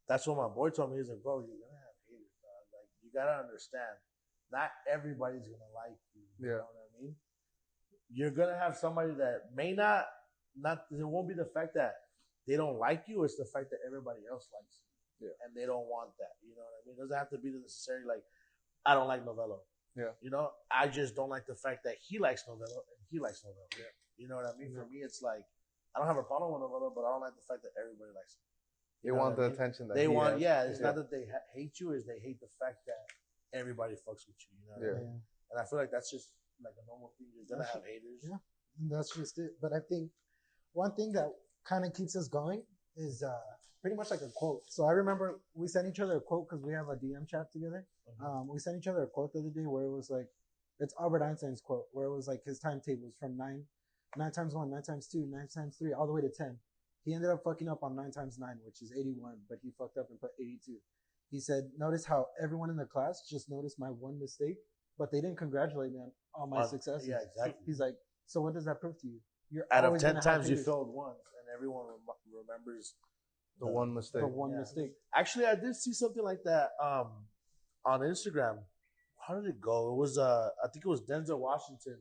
that's what my boy told me. He's like, bro, you're gonna have haters, dog. Like, you gotta understand, not everybody's gonna like you. You know what I mean? You're gonna have somebody that may not. It won't be the fact that they don't like you. It's the fact that everybody else likes you, and they don't want that. You know what I mean? It doesn't have to be necessarily like, I don't like Novello. Yeah. You know, I just don't like the fact that he likes Novello and he likes Novello. Yeah. You know what I mean? For me, it's like, I don't have a problem with Novello, but I don't like the fact that everybody likes him. They want the attention that they want. has. Yeah, it's not that they hate you; is they hate the fact that everybody fucks with you. You know what I mean? And I feel like that's just like a normal thing. You're gonna have haters. Yeah, that's just it. But I think one thing that kind of keeps us going is pretty much like a quote. So I remember we sent each other a quote because we have a DM chat together. We sent each other a quote the other day where it was like, it's Albert Einstein's quote, where it was like his timetables from 9 times 1, 9 times 2, 9 times 3, all the way to 10. He ended up fucking up on 9 times 9, which is 81, but he fucked up and put 82. He said, notice how everyone in the class just noticed my one mistake, but they didn't congratulate me on all my successes. Yeah, exactly. He's like, so what does that prove to you? You're out of always 10 gonna times have you haters. failed once, and everyone remembers the one mistake. The one mistake. Actually, I did see something like that on Instagram. How did it go? It was I think it was Denzel Washington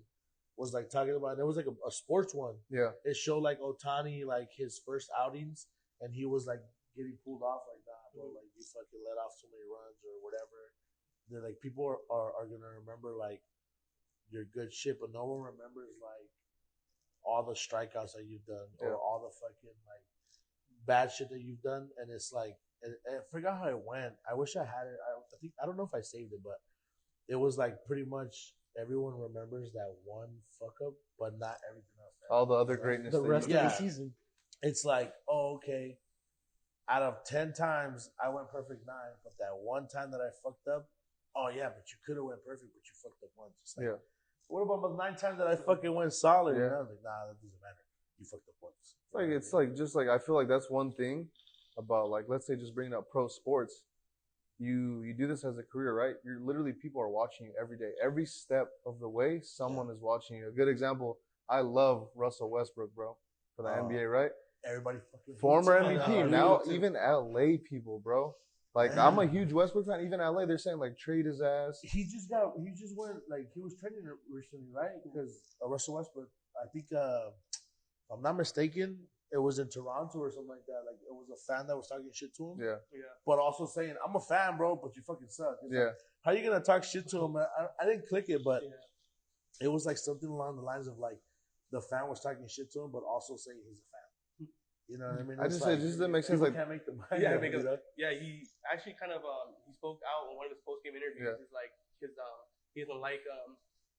was like talking about. There was like a sports one. Yeah. It showed like Ohtani, like his first outings, and he was like getting pulled off like, nah, bro, like you fucking let off so many runs or whatever. They're like, people are gonna remember like your good shit, but no one remembers like all the strikeouts that you've done or all the fucking like bad shit that you've done. And it's like, I forgot how it went. I wish I had it. I don't know if I saved it, but it was like pretty much everyone remembers that one fuck up, but not everything else. All the other greatness. The rest of the season. It's like, oh, okay. Out of 10 times, I went perfect 9, but that one time that I fucked up, oh yeah, but you could have went perfect, but you fucked up once. It's like, what about the 9 times that I fucking went solid? Yeah. And I was like, nah, that doesn't matter. You fucked up once. It's like I feel like that's one thing about, like, let's say just bringing up pro sports. you do this as a career, right? You're literally, people are watching you every day. Every step of the way, someone is watching you. A good example, I love Russell Westbrook, bro, for the NBA, right? Everybody fucking Former hates him. MVP. Now even LA people, bro. Like I'm a huge Westbrook fan. Even LA, they're saying like trade his ass. He just went like he was trending recently, right? Because Russell Westbrook, I think, if I'm not mistaken, it was in Toronto or something like that. Like it was a fan that was talking shit to him. Yeah. But also saying, "I'm a fan, bro, but you fucking suck." It's Yeah. like, how you gonna talk shit to him? I didn't click it, but it was like something along the lines of like the fan was talking shit to him, but also saying he's a fan. You know what I mean? I just like, said, just doesn't make sense. People Like, can't make the mind. Yeah, up, because you know? he actually kind of he spoke out in one of his post game interviews. He's like he doesn't like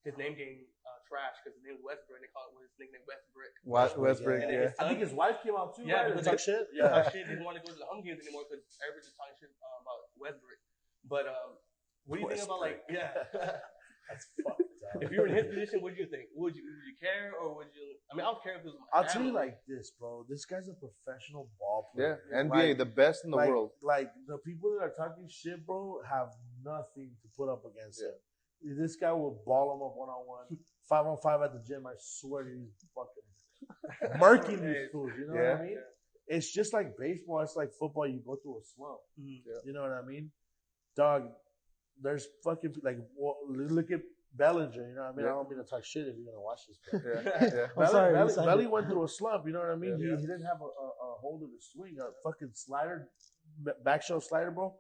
his name getting trash because his name is Westbrook. And they call it his nickname Westbrook. Westbrook. Yeah. I think his wife came out too. Yeah, right? because Talk shit. Yeah, talk shit. He didn't want to go to the home games anymore because everybody's just talking shit about Westbrook. But what do you think about like That's fucked up. if you were in his position, what do you think? Would you care or would you? I mean, I don't care if it was my I'll tell you family. like this, bro. This guy's a professional ball Yeah, player. NBA, the best in the world. Like the people that are talking shit, bro, have nothing to put up against him. This guy will ball him up 1-on-1, 5-on-5 at the gym. I swear to you, he's fucking murking these fools. You know what I mean? It's just like baseball. It's like football. You go through a slump. You know what I mean? Dog, there's fucking like look at Bellinger. You know what I mean? I don't mean to talk shit if you're gonna watch this. Belly went through a slump. You know what I mean? He didn't have a hold of the swing. A fucking slider, back shove slider, bro.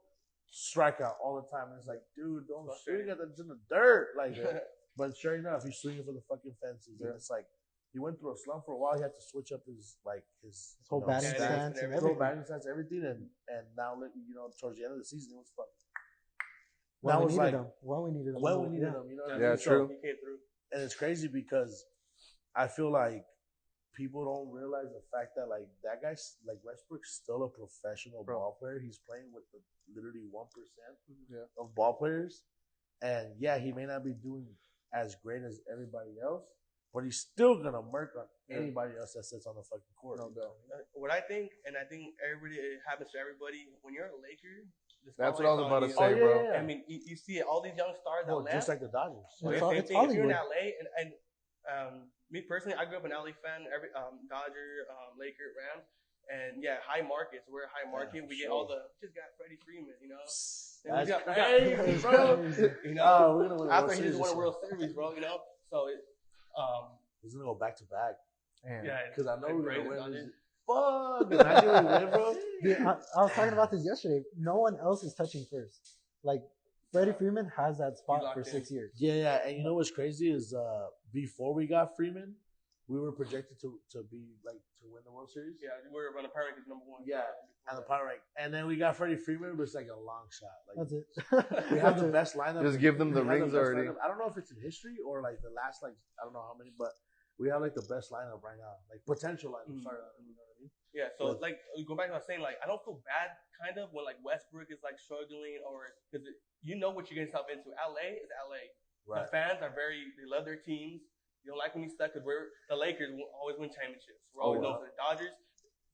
Strikeout all the time. And it's like, dude, don't swing at that's in the dirt. Like, but sure enough, he's swinging for the fucking fences. And it's like he went through a slump for a while. He had to switch up his whole batting stance and whole everything. batting stance, everything. And now, you know, towards the end of the season, it was fucking. When we needed him. You know what I mean? Yeah, true. He came through. And it's crazy because I feel like people don't realize the fact that like that guy's like Westbrook's still a professional ball player. He's playing with the literally 1% of ball players, and he may not be doing as great as everybody else, but he's still gonna murk on anybody else that sits on the fucking court. No doubt. What I think, and I think it happens to everybody. When you're a Laker, that's what I was about to say, bro. I mean, you see all these young stars that left. Just like the Dodgers. If you're in LA, and me personally, I grew up an LA fan. Every Dodger, Laker, Rams, and high markets. We're a high market. We get all the just got Freddie Freeman, you know. And we got bro. You know, after he just won a World Series, bro. You know, so he's gonna go back to back. Yeah, because I know we're gonna win. Fuck, imagine we win, bro. Dude, I was talking about this yesterday. No one else is touching first. Like Freddie Freeman has that spot for 6 years. Yeah, and you know what's crazy is before we got Freeman, we were projected to be like to win the World Series. Yeah, we were on the power rankings #1. Yeah, and the power rank, and then we got Freddie Freeman, but it's like a long shot. Like that's it. We have the best lineup. Just give them the rings already. I don't know if it's in history or like the last I don't know how many, but we have like the best lineup right now, like potential lineup. Sorry, you know what I mean? Yeah, so like go back to what I was saying, like I don't feel bad kind of when like Westbrook is like struggling or because you know what you're getting yourself into. LA is LA. Right. The fans are they love their teams. You don't like when he's stuck because the Lakers will always win championships. We're always known for the Dodgers.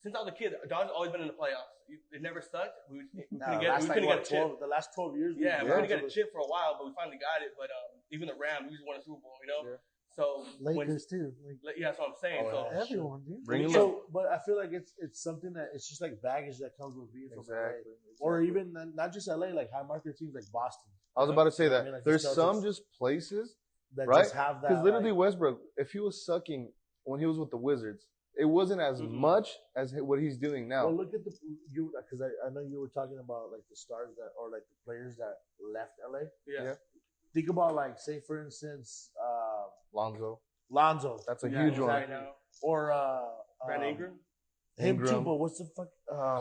Since I was a kid, the Dodgers always been in the playoffs. It never sucked. We couldn't get a chip. The last 12 years. Yeah, we couldn't get a chip for a while, but we finally got it. But even the Rams, we just won a Super Bowl, you know? Yeah. So Lakers too. Yeah, that's what I'm saying. So everyone, dude. But I feel like it's something that it's just like baggage that comes with being from LA. Or even not just LA, like high market teams like Boston. I was about to say that. Like there's some just places that just have that. Because literally Westbrook, if he was sucking when he was with the Wizards, it wasn't as much as what he's doing now. Well, look at because I know you were talking about like the stars that or like the players that left LA. Yeah. Think about like say for instance. Lonzo. That's a huge one. Or Brandon Ingram. Him too, but what's the fuck?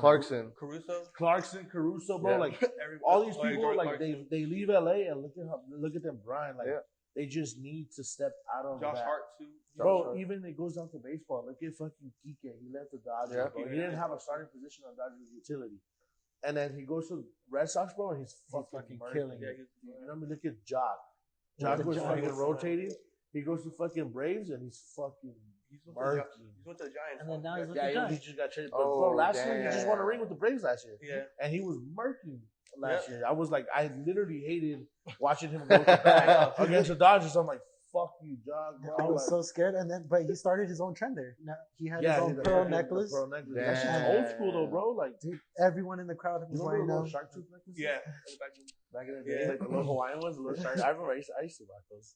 Clarkson, Caruso, bro. Yeah. Like all these people, like they leave LA and look at them, Brian. Like they just need to step out of Josh that. Hart too. Bro, even it goes down to baseball. Look at fucking Kike. He left the Dodgers, bro. He didn't have a starting position on Dodgers utility. And then he goes to Red Sox, bro, and he's fucking killing it. You know what I mean? Look at Jock. Jock was fucking rotating. He goes to fucking Braves and he's fucking He went to the Giants. And then now he's with Yeah, the Giants. he just got traded. Bro, last year he just won a ring with the Braves last year. Yeah. And he was murky last year. I was like, I literally hated watching him go back against the Dodgers. I'm like, fuck you, dog. Bro. I was so scared, but he started his own trend there. Now, he had his own pearl necklace. That shit's old school though, bro. Like, dude, everyone in the crowd was wearing those those. shark tooth necklaces? Yeah. Back in the day, like the little Hawaiian ones, the little shark. I remember I used to rock those.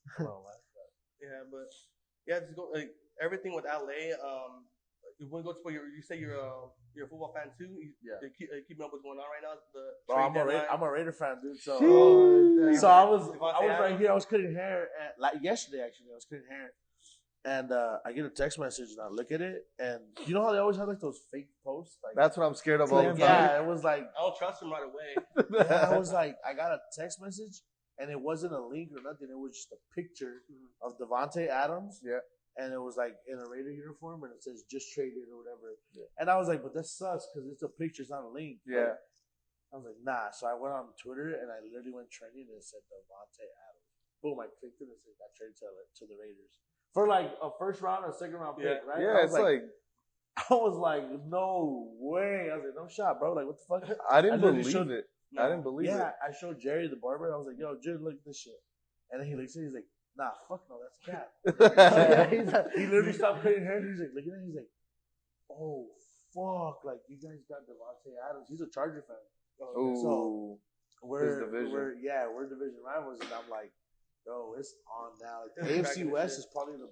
Yeah, but just go like everything with LA. You want to go to you say you're a football fan too. You keeping up with what's going on right now. I'm a Raider fan, dude. So I was right here. I was cutting hair yesterday. Actually, I was cutting hair, and I get a text message, and I look at it, and you know how they always have like those fake posts. Like, that's what I'm scared of all the time. Yeah, it was like I don't trust them right away. I was like, I got a text message, and it wasn't a link or nothing. It was just a picture of Devontae Adams. Yeah. And it was like in a Raider uniform, and it says just traded or whatever. Yeah. And I was like, but that sucks because it's a picture, it's not a link. Yeah. I was like, nah. So I went on Twitter and I literally went trending and it said Devontae Adams. Boom! I clicked it and it said got traded to the Raiders for like a first round or second round pick, right? Yeah, it's like I was like, no way. I was like, no shot, bro. Like, what the fuck? I didn't believe it. I didn't believe it. Yeah, I showed Jerry the barber. I was like, yo, Jerry, look at this shit. And then he looks at it, he's like, nah, fuck no, that's cat. He literally stopped cutting hair. He's like, looking at it, he's like, oh, fuck. Like, you guys got Devontae Adams. He's a Charger fan. So we're division rivals, and I'm like, yo, it's on now. Like, the AFC West is probably the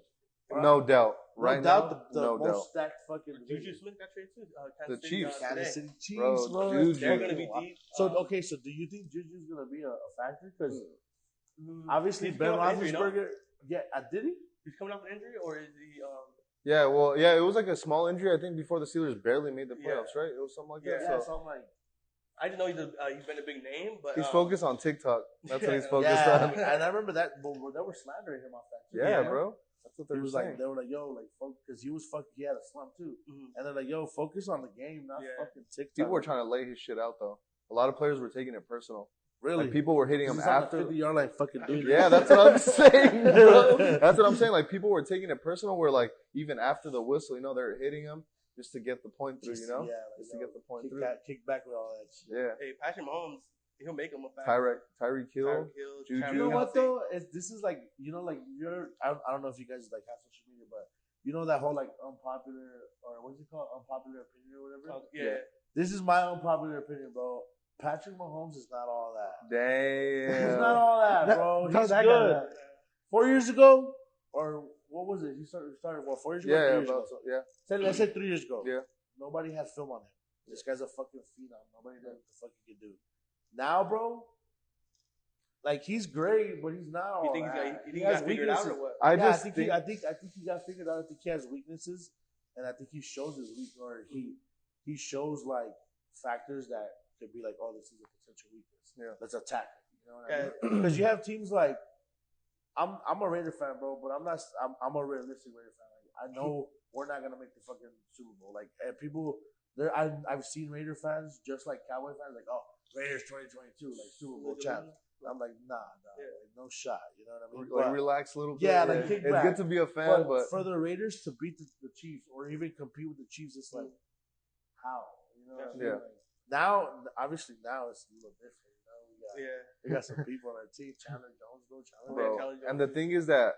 no doubt. Right now, the most stacked fucking division. Juju Smith got traded too. The Chiefs. Kansas City Chiefs, bro. They're going to be deep. So, so do you think Juju's going to be a factor? Because obviously Ben Roethlisberger, did he? He's coming off an injury, or is he? Yeah, it was like a small injury. I think before the Steelers barely made the playoffs, right? It was something like that. Yeah, something like. I didn't know he's been a big name, but he's focused on TikTok. That's what he's focused on. And I remember that, but they were slandering him off that. Yeah, bro. That's what they were saying. Like, they were like, yo, like, because he had a slump too. And they're like, yo, focus on the game, not fucking TikTok. People were trying to lay his shit out though. A lot of players were taking it personal. Really? Like, people were hitting him after. You're like, fucking dude. Yeah, that's what I'm saying, bro. That's what I'm saying. Like, people were taking it personal where, like, even after the whistle, they're hitting him just to get the point through, just to get the point through. Kick back with all that shit. Yeah. Hey, Patrick Mahomes, he'll make him a back. Tyreek Hill, Juju. You know what, though? This is like, like, I don't know if you guys, like, have social media, but you know that whole, like, unpopular, or what's it called? Unpopular opinion or whatever? Yeah. This is my unpopular opinion, bro. Patrick Mahomes is not all that. Damn. He's not all that, bro. He's good. 4 years ago, or what was it? He started 4 years ago? Yeah, 3 years ago. Yeah. Let's say 3 years ago. Yeah. Nobody had film on him. This guy's a fucking phenom. Nobody knows what the fuck he can do. Now, bro, like, he's great, but he's not all that. You think he got figured out or what? I think he got figured out. I think he has weaknesses, and I think he shows his weakness, or he shows, like, factors that could be like, oh, this is a potential weakness. Yeah. Let's attack it. You know what I mean? Because you have teams like, I'm a Raider fan, bro, but I'm a realistic Raider fan. Like, I know we're not gonna make the fucking Super Bowl. Like, people, I've seen Raider fans just like Cowboy fans, like, oh, Raiders 2022, like Super Bowl champs. I'm like, nah, like, no shot. You know what I mean? Like, relax a little bit. Yeah, like, kick back. It's good to be a fan, but for the Raiders to beat the Chiefs or even compete with the Chiefs, it's like, how? You know what I mean? Yeah. Like, now it's a little different. We got some people on our team. Chandler Jones, bro. And the thing is that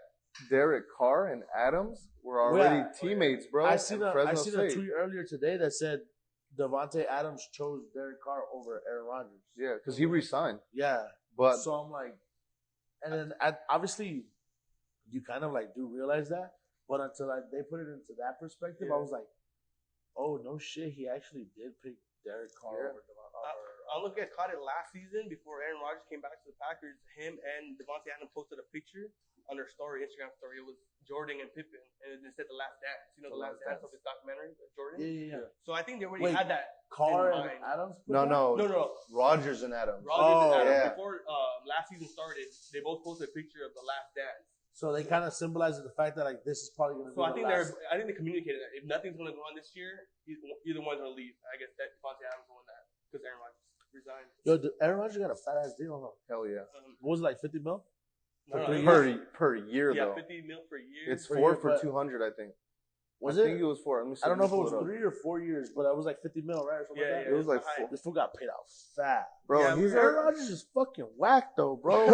Derek Carr and Adams were already teammates, bro. I seen a tweet earlier today that said Devontae Adams chose Derek Carr over Aaron Rodgers. Yeah, because he resigned. Yeah, but so I'm like, and then obviously you kind of like do realize that, but until they put it into that perspective, I was like, oh no shit, he actually did pick Derek Carr over Devontae. I don't know if you guys caught it last season before Aaron Rodgers came back to the Packers. Him and Devontae Adams posted a picture on their Instagram story. It was Jordan and Pippen, and it said The Last Dance. You know, The Last Dance of his documentary, Jordan? Yeah. So I think they already had that. Carr and Adams? No. Rodgers and Adams. Yeah. Before last season started, they both posted a picture of The Last Dance. So they kind of symbolize the fact that, like, this is probably going to be I think they communicated that if nothing's going to go on this year, either one's going to leave. I guess that Devontae Adams won that because Aaron Rodgers resigned. Yo, Aaron Rodgers got a fat ass deal, huh? Hell yeah. What was it, like, 50 mil? Per year, though. Yeah, $50 million per year. It's 4 for 200, I think. Was I it? think it was 4. Let me see. I don't know if it was Pull up. 3 or 4 years, but it was like 50 mil, right? Or something like that. It was like high. This fool got paid out fat. Bro, Yeah, he's Aaron Rodgers is fucking whack though, bro.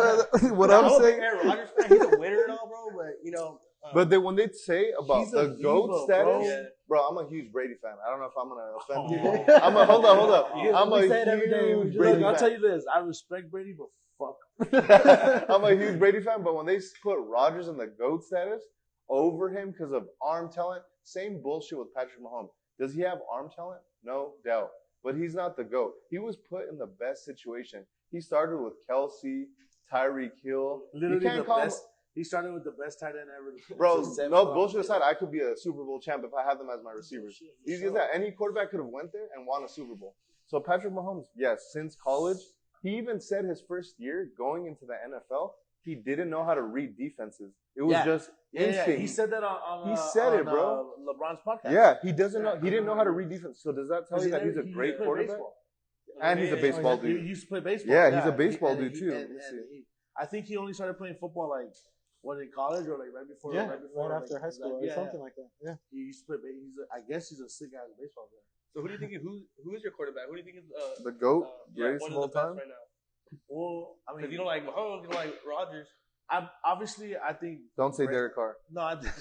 what I I'm hope saying. Aaron Rodgers fan, he's a winner and all, bro. But you know, But when they say about He's the a GOAT diva, status, bro. bro, I'm a huge Brady fan. I don't know if I'm gonna offend Oh. people. Hold up. Yeah, I'm we a say it every day. huge Look, Brady Look, I'll tell fan. you this: I respect Brady, but fuck. I'm a huge Brady fan, but when they put Rodgers in the GOAT status over him because of arm talent, same bullshit with Patrick Mahomes. Does he have arm talent? No doubt. But he's not the GOAT. He was put in the best situation. He started with Kelsey, Tyreek Hill. Literally You can't the call him, best. He started with the best tight end ever. bro, Since Sam no Darnold. bullshit aside, I could be a Super Bowl champ if I had them as my receivers. Easy as that. Any quarterback could have went there and won a Super Bowl. So Patrick Mahomes, yes, since college, he even said his first year going into the NFL, he didn't know how to read defenses. It was just instinct. Yeah. He said that on He said it, bro. LeBron's podcast. Yeah, he doesn't know. He didn't know how to read defense. So does that tell you that he's a great quarterback? And he's a baseball He dude. used to play baseball. Yeah, he's a baseball dude too. And I think he only started playing football like when in college or like right before. Yeah, right right after high school or something like that. Yeah. He used to play. I guess he's a sick guy as a baseball player. so who do you think? Who is your quarterback? Who do you think is The GOAT, greatest one of of all the best time. right now? Well, I mean, Because you don't like Mahomes, you don't like Rodgers. I think. Don't say Derek Carr. No, I think.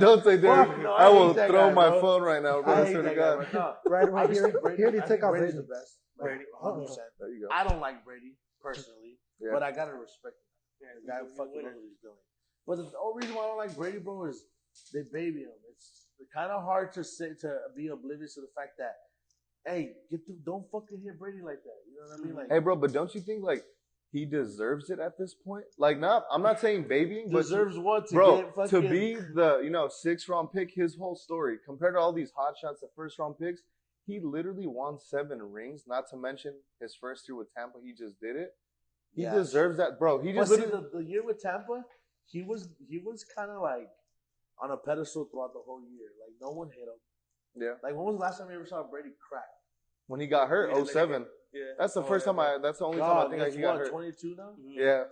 Don't say Derek. Fuck no, I I will hate that throw guy, my bro. phone right now, bro. I hate swear to that God. guy, no. Right away. Obviously, Here they I take think out Brady's Brady. the best. Brady. 100%. There you go. I don't like Brady personally, Yeah. but I gotta respect him. Yeah, The guy he's a fucking winner. knows what he's doing. But the only reason why I don't like Brady, bro, is they baby him. It's kind of hard to be oblivious to the fact that, hey, don't fucking hit Brady like that. You know what I mean? Like, Hey, bro, but don't you think like he deserves it at this point? Like, I'm not saying babying, but deserves what to bro, get fucking to be the 6th round pick, his whole story compared to all these hot shots at 1st round picks, he literally won 7 rings. Not to mention his first year with Tampa, he just did it. He Yeah. deserves that, bro. He But just see, literally. the year with Tampa, he was kind of like on a pedestal throughout the whole year. Like no one hit him. Yeah. Like when was the last time you ever saw Brady crack? When he got hurt, Yeah, 07. Yeah. That's the first time that's the only time I think he got hurt. 22 now. Mhm. Yeah.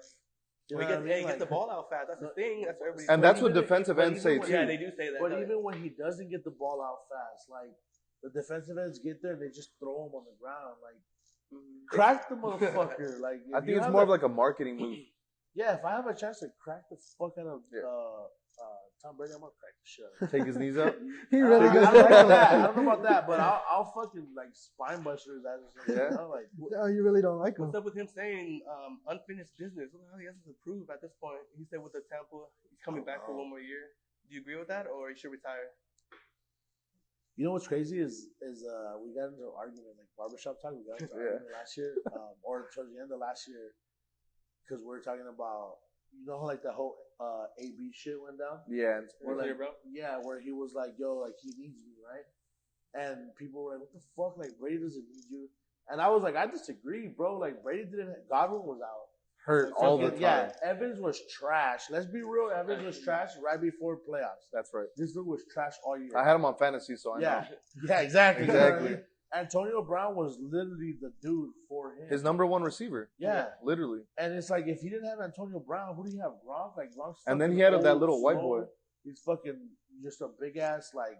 You Well, know what I he mean? gets the Like, ball out fast. That's the thing. That's what everybody. And that's what even- defensive but ends even say when- too. Yeah, they do say that. But even when he doesn't get the ball out fast, like the defensive ends get there, they just throw him on the ground, like crack the motherfucker. Like I if think you it's have more a- of like a marketing move. yeah. If I have a chance to crack the fuck out of Yeah. Tom Brady, I'm gonna crack the shit. out of him. Take his knees out. He I really don't goes. know about that. I don't know about that, but I'll fucking like spine buster his ass or something. Yeah. You know? Like No, you really don't like him. What's up with him saying unfinished business? What the hell he has to prove at this point? He said with the Tampa, he's coming back for one more year. Do you agree with that, or he should retire? you know what's crazy is we got into an argument like barbershop talk. We got into an argument last year, or towards the end of last year, because we're talking about how like the whole AB shit went down. Yeah. Where, Earlier, like, bro. yeah, where he was like, "Yo, like he needs me, right?" And people were like, "What the fuck? Like Brady doesn't need you." And I was like, "I disagree, bro. Like Brady didn't. Godwin was out, Hurt all the Fucking- time. Yeah, Evans was trash. Let's be real. Evans was trash right before playoffs. That's right. This dude was trash all year. I had him on fantasy, so I know. Yeah, exactly. You know what I Exactly. mean? Antonio Brown was literally the dude for him. His number 1 receiver. Yeah. Literally. And it's like, if you didn't have Antonio Brown, who do you have? Gronk? Like, Gronk's And then fucking he had that old, little white slow. boy. He's fucking just a big ass, like,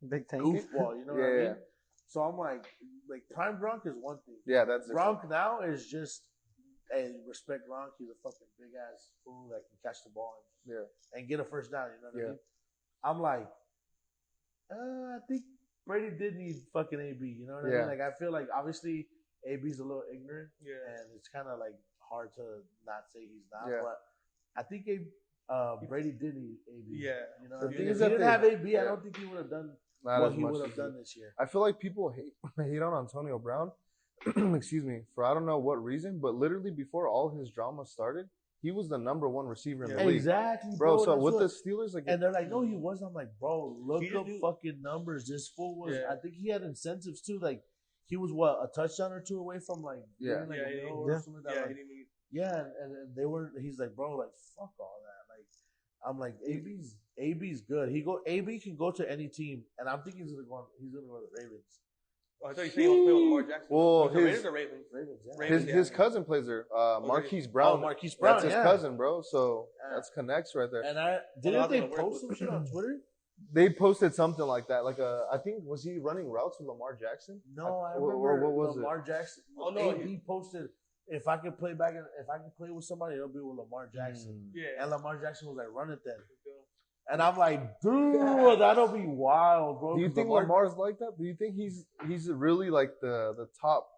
Big tank. goofball. You know what I Yeah, mean? So I'm like prime Gronk is one thing. Yeah, that's different. Gronk now is just, hey, respect Gronk. He's a fucking big ass fool that can catch the ball and get a first down. You know what I mean? I'm like, I think Brady did need fucking AB. You know what I mean? Like, I feel like obviously AB's a little ignorant, and it's kind of like hard to not say he's not. Yeah. But I think Brady did need AB. Yeah. You know, The what I thing mean? is if he that didn't have AB, I yeah. don't think he would have done Not what as he much would as have done this year. I feel like people hate on Antonio Brown, excuse me, for I don't know what reason, but literally before all his drama started, he was the number 1 receiver in the league. Exactly, Bro, so that's with what- the Steelers, like, and they're like, no, he wasn't. I'm like, bro, look He up didn't do- fucking numbers. This fool was. Yeah. I think he had incentives too. Like, he was a touchdown or 2 away from like, Yeah. getting, like, Yeah, a yeah, mill or yeah. something like Yeah, that. he Like, didn't need. yeah, and they were. He's like, bro, like fuck all that. Like, I'm like, AB's good. AB can go to any team, and I'm thinking he's gonna go to the Ravens. Oh, I thought you said he was playing with Lamar Jackson. Well, The his- Raiders or Ravens? Ravens, yeah. Ravens. his cousin plays there, Marquise Brown. Marquise Brown, That's his yeah. cousin, bro. So Yeah. that's connects right there. And I lot didn't of they them work post with some shit on Twitter they posted something like that. Like I think was he running routes with Lamar Jackson? No, I Or remember what was Lamar Jackson. Oh, no, he posted, if I could play with somebody, it'll be with Lamar Jackson. Yeah. And Lamar Jackson was like, run it then. And I'm like, dude, that'll be wild, bro. Do you think Lamar's like that? Do you think he's really like the top?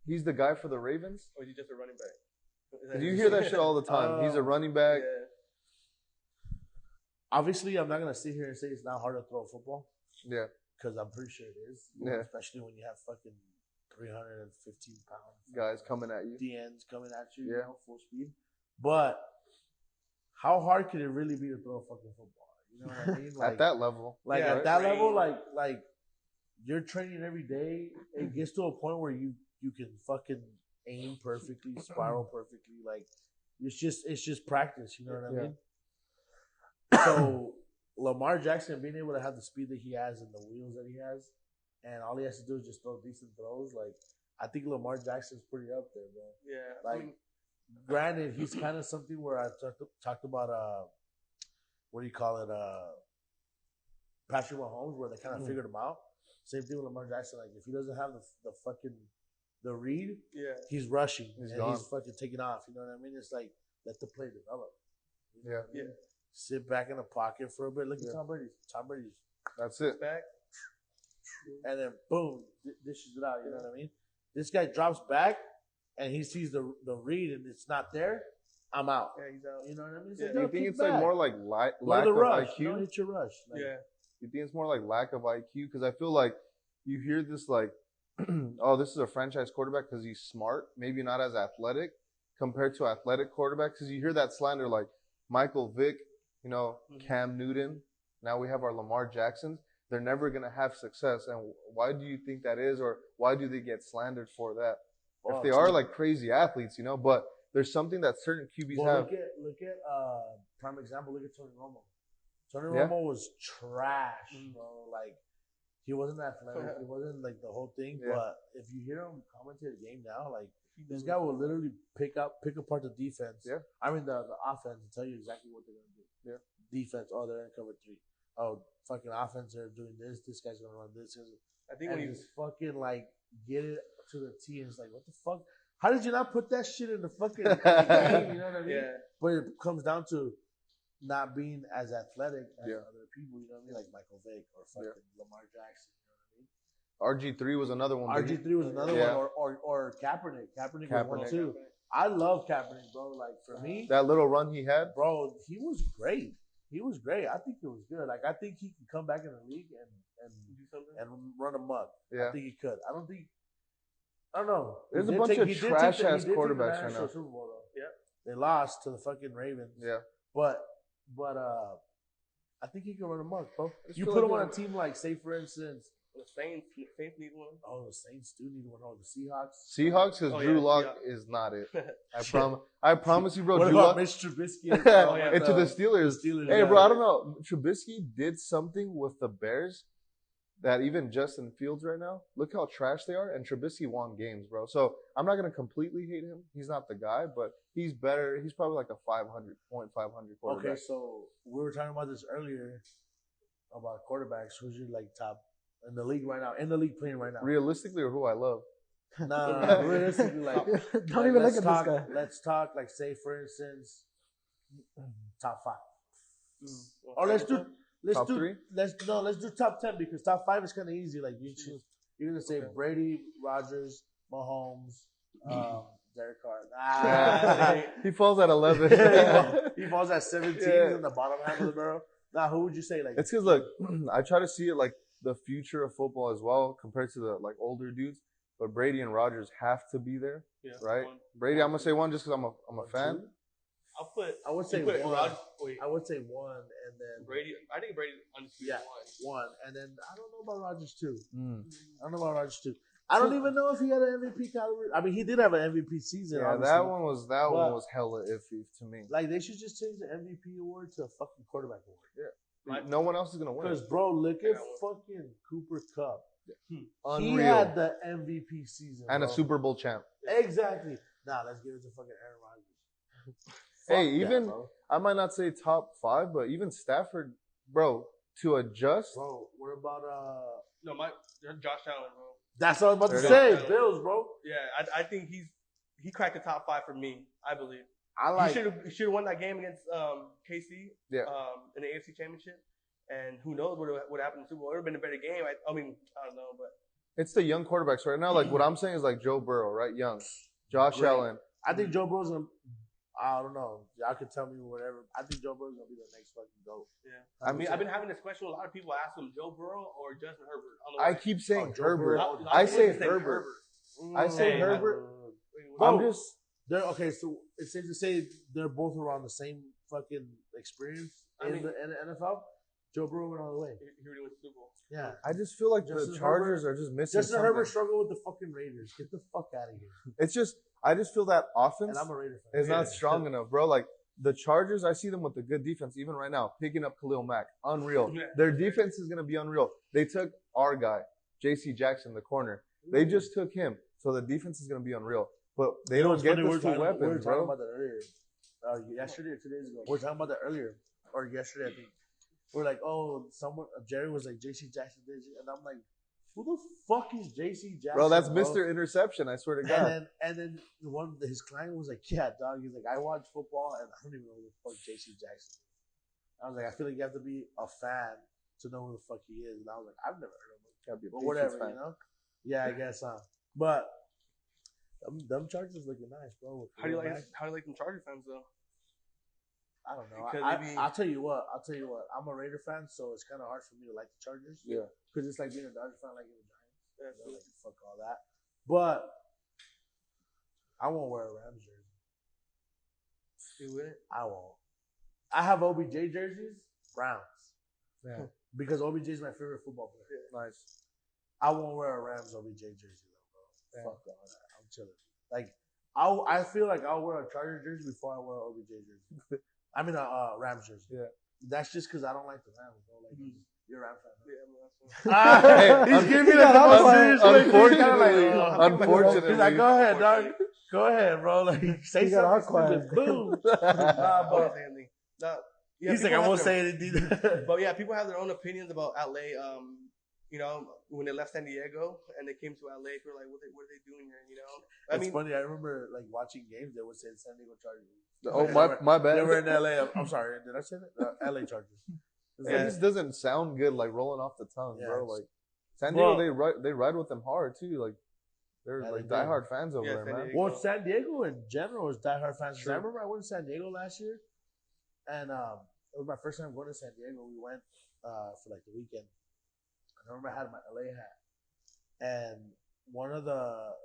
He's the guy for the Ravens? Or is he just a running back? Do you hear that shit all the time? He's a running back. Yeah. Obviously, I'm not gonna sit here and say it's not hard to throw a football. Yeah. Because I'm pretty sure it is. Yeah. Especially when you have fucking 315 pounds Guys coming at you. DNs coming at you, Yeah. full speed. But how hard could it really be to throw a fucking football? You know what I mean? At that level. Like Yeah, at that right. level, like you're training every day. It gets to a point where you can fucking aim perfectly, spiral perfectly. Like it's just practice. You know what I mean? So Lamar Jackson being able to have the speed that he has and the wheels that he has, and all he has to do is just throw decent throws. Like I think Lamar Jackson's pretty up there, bro. Yeah. Like, granted, he's kind of something where I talked about what do you call it? Patrick Mahomes, where they kind of figured him out. Same thing with Lamar Jackson. Like if he doesn't have the fucking the read, he's rushing He's and gone. he's fucking taking off. You know what I mean? It's like let the play develop. You know Yeah. what I mean? Sit back in the pocket for a bit. Look at Tom Brady. Tom Brady's That's it. back. and then boom, dishes it out. You know what I mean? This guy drops back and he sees the read and it's not there. I'm out. Yeah, he's out. You know what I mean? It's Yeah. like, Do you no, think kick it's back. like more like Go lack to of the rush. IQ? Don't hit your rush. Like, Yeah. You think it's more like lack of IQ? Because I feel like you hear this like, oh, this is a franchise quarterback because he's smart, maybe not as athletic compared to athletic quarterbacks. Because you hear that slander like Michael Vick, Cam Newton. Now we have our Lamar Jacksons. They're never going to have success. And why do you think that is? Or why do they get slandered for that? Well, if they are like crazy athletes, but there's something that certain QBs have. Look at prime example. Look at Tony Romo. Tony Yeah. Romo was trash, bro. Like he wasn't athletic. He wasn't like the whole thing. Yeah. But if you hear him commentate a game now, like this guy will literally pick apart the defense. Yeah. I mean the offense and tell you exactly what they're gonna do. Yeah. Defense. Oh, they're in cover 3. Oh, fucking offense. They're doing this. This guy's gonna run this. I think And when just fucking like get it to the T. And it's like, what the fuck? How did you not put that shit in the fucking game? You know what I mean? Yeah. But it comes down to not being as athletic as other people. You know what I mean? Like Michael Vick or fucking Lamar Jackson. You know what I mean? RG3 was another one. RG3 was another one, or Kaepernick. Kaepernick was one too. I love Kaepernick, bro. Like for me, that little run he had, bro, he was great. He was great. I think it was good. Like I think he can come back in the league and do something and run amok. Yeah. I think he could. I don't know. There's a bunch of trash-ass quarterbacks right now. Super Bowl, though. Yeah. They lost to the fucking Ravens. Yeah. But I think he can run amok, bro. You feel put like him on a team like, say, for instance, the Saints need one. oh, the Saints do need one. Oh, the Seahawks. Seahawks, because Drew Lock is not it. I promise you, bro. What Drew about Lock Mitch Trubisky? and to the Steelers. Hey, yeah. bro, I don't know. Trubisky did something with the Bears that even Justin Fields right now, look how trash they are, and Trubisky won games, bro. So I'm not going to completely hate him. He's not the guy, but he's better. He's probably like a 500 quarterback. Okay, so we were talking about this earlier about quarterbacks. Who's your like top in the league right now? In the league playing right now? Realistically, or who I love? No. Realistically, like Don't even look at talk, this guy. Let's talk like, say, for instance, top 5. Or let's do Top 3? Let's do top 10 because top 5 is kind of easy. Like you choose, you're gonna say Brady, Rodgers, Mahomes, Derek Carr. He falls at 11. He falls at 17 in the bottom half of the barrel. Now, who would you say? Like it's because look, I try to see it like the future of football as well compared to the like older dudes. But Brady and Rodgers have to be there, right? Brady, I'm gonna say 1 just because I'm a fan. I would say 1. I would say 1, and then Brady. I think Brady undisputed 1, and then I don't know about Rodgers 2. I don't know about Rodgers 2. I don't even know if he had an MVP caliber. I mean, he did have an MVP season. Yeah, obviously. that one was hella iffy to me. Like they should just change the MVP award to a fucking quarterback award. Yeah, no one else is gonna win. Because bro, look at fucking Cooper Kupp. Unreal. He had the MVP season and bro. a Super Bowl champ. Exactly. Nah, let's give it to fucking Aaron Rodgers. Hey, even I might not say top 5, but even Stafford, bro, to adjust. Bro, what about No, Josh Allen, bro. That's what I was about to There it say. is. Bills, bro. Yeah, I think he cracked the top 5 for me. I believe I he should have won that game against KC. Yeah. In the AFC Championship, and who knows what happened in the Super Bowl? It would have been a better game. I mean, I don't know, but It's the young quarterbacks right now. Like what I'm saying is like Joe Burrow, right? Young, Josh Great. Allen. I think Joe Burrow's gonna. I don't know. Y'all can tell me whatever. I think Joe Burrow's gonna be the next fucking GOAT. yeah. I mean, I've been having this question. A lot of people ask him Joe Burrow or Justin Herbert. I keep saying Joe Herbert. Burrow. I say Say Herbert. I say Hey, Herbert. Bro, I'm just. They're okay. So it's safe to say they're both around the same fucking experience in the NFL. Joe Burrow went all the way. He already went to the Super Bowl. Yeah. I just feel like Justin the Chargers Herbert- are just missing Justin something. Herbert struggled with the fucking Raiders. Get the fuck out of here. It's just I just feel that offense And I'm a Raider fan. is not strong enough, bro. Like the Chargers, I see them with a good defense even right now, picking up Khalil Mack, unreal. Yeah. Their defense is gonna be unreal. They took our guy, J.C. Jackson, the corner. They just took him, so the defense is gonna be unreal. But they You know don't what's get funny? the We were full talking weapons, about bro. that earlier. Yesterday or 2 days ago. We were talking about that earlier. Or yesterday, I think. We're like, oh, Jerry was like, J.C. Jackson did it. And I'm like, who the fuck is J.C. Jackson? Bro, that's Mr. Interception, I swear to God. And then his client was like, yeah, dog. He's like, I watch football and I don't even know who the fuck J.C. Jackson is. I was like, I feel like you have to be a fan to know who the fuck he is. And I was like, I've never heard of him. Gotta be a But Patriots whatever, fan. you know? Yeah, I guess, But them Chargers looking nice, bro. How do you like them Charger fans though? I don't know. Because I'll tell you what. I'm a Raider fan, so it's kind of hard for me to like the Chargers. Yeah. Because it's like being a Dodger fan, like being a Giants. You know, like, fuck all that. But I won't wear a Rams jersey. You with it? I won't. I have OBJ jerseys, Browns. Yeah. Because OBJ is my favorite football player. Nice. I won't wear a Rams OBJ jersey though, bro. Yeah. Fuck all that. I'm chilling. Like I feel like I'll wear a Charger jersey before I wear an OBJ jersey. I mean a Rams jersey. Yeah. That's just because I don't like the Rams, bro. Like you're a Rams fan. Yeah, He's giving me like the most serious look. Unfortunately. He's like, go ahead, dog. Go ahead, bro. Like say You got our something. quiet. Boom. He's like, I won't say anything. But yeah, people have their own opinions about LA. You know, when they left San Diego and they came to LA, people were like, what are they doing here? You know, It's funny. I remember like watching games. They would say San Diego Chargers. Oh, my bad. They were in LA. I'm sorry. Did I say that? LA Chargers. It just doesn't sound good, like rolling off the tongue, Yeah, bro. it's- Like San Diego, they ride with them hard too. Like they're Yeah, like they do. diehard fans over Yeah, there, San man. Diego. Well, San Diego in general is diehard fans. True. I remember I went to San Diego last year, and it was my first time going to San Diego. We went for like the weekend. I remember I had my LA hat, and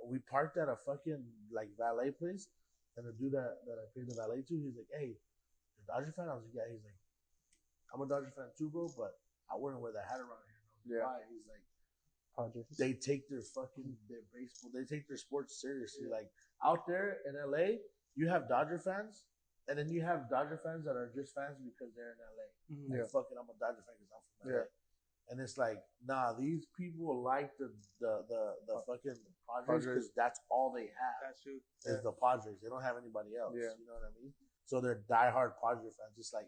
we parked at a fucking like valet place, and the dude that I paid the valet to, he's like, "Hey, you're a Dodger fan?" I was like, "Yeah." He's like, "I'm a Dodger fan too, bro, but I wouldn't wear that hat around here." I was like, Yeah. "Why?" He's like, they take their baseball, they take their sports seriously. Like out there in LA, you have Dodger fans, and then you have Dodger fans that are just fans because they're in LA. Yeah. Like, fucking, I'm a Dodger fan because I'm from LA. Yeah. And it's like, nah, these people like the fucking Padres Padres. because that's all they have That's true. is the Padres. They don't have anybody else. Yeah. You know what I mean? So they're diehard Padre fans. Just like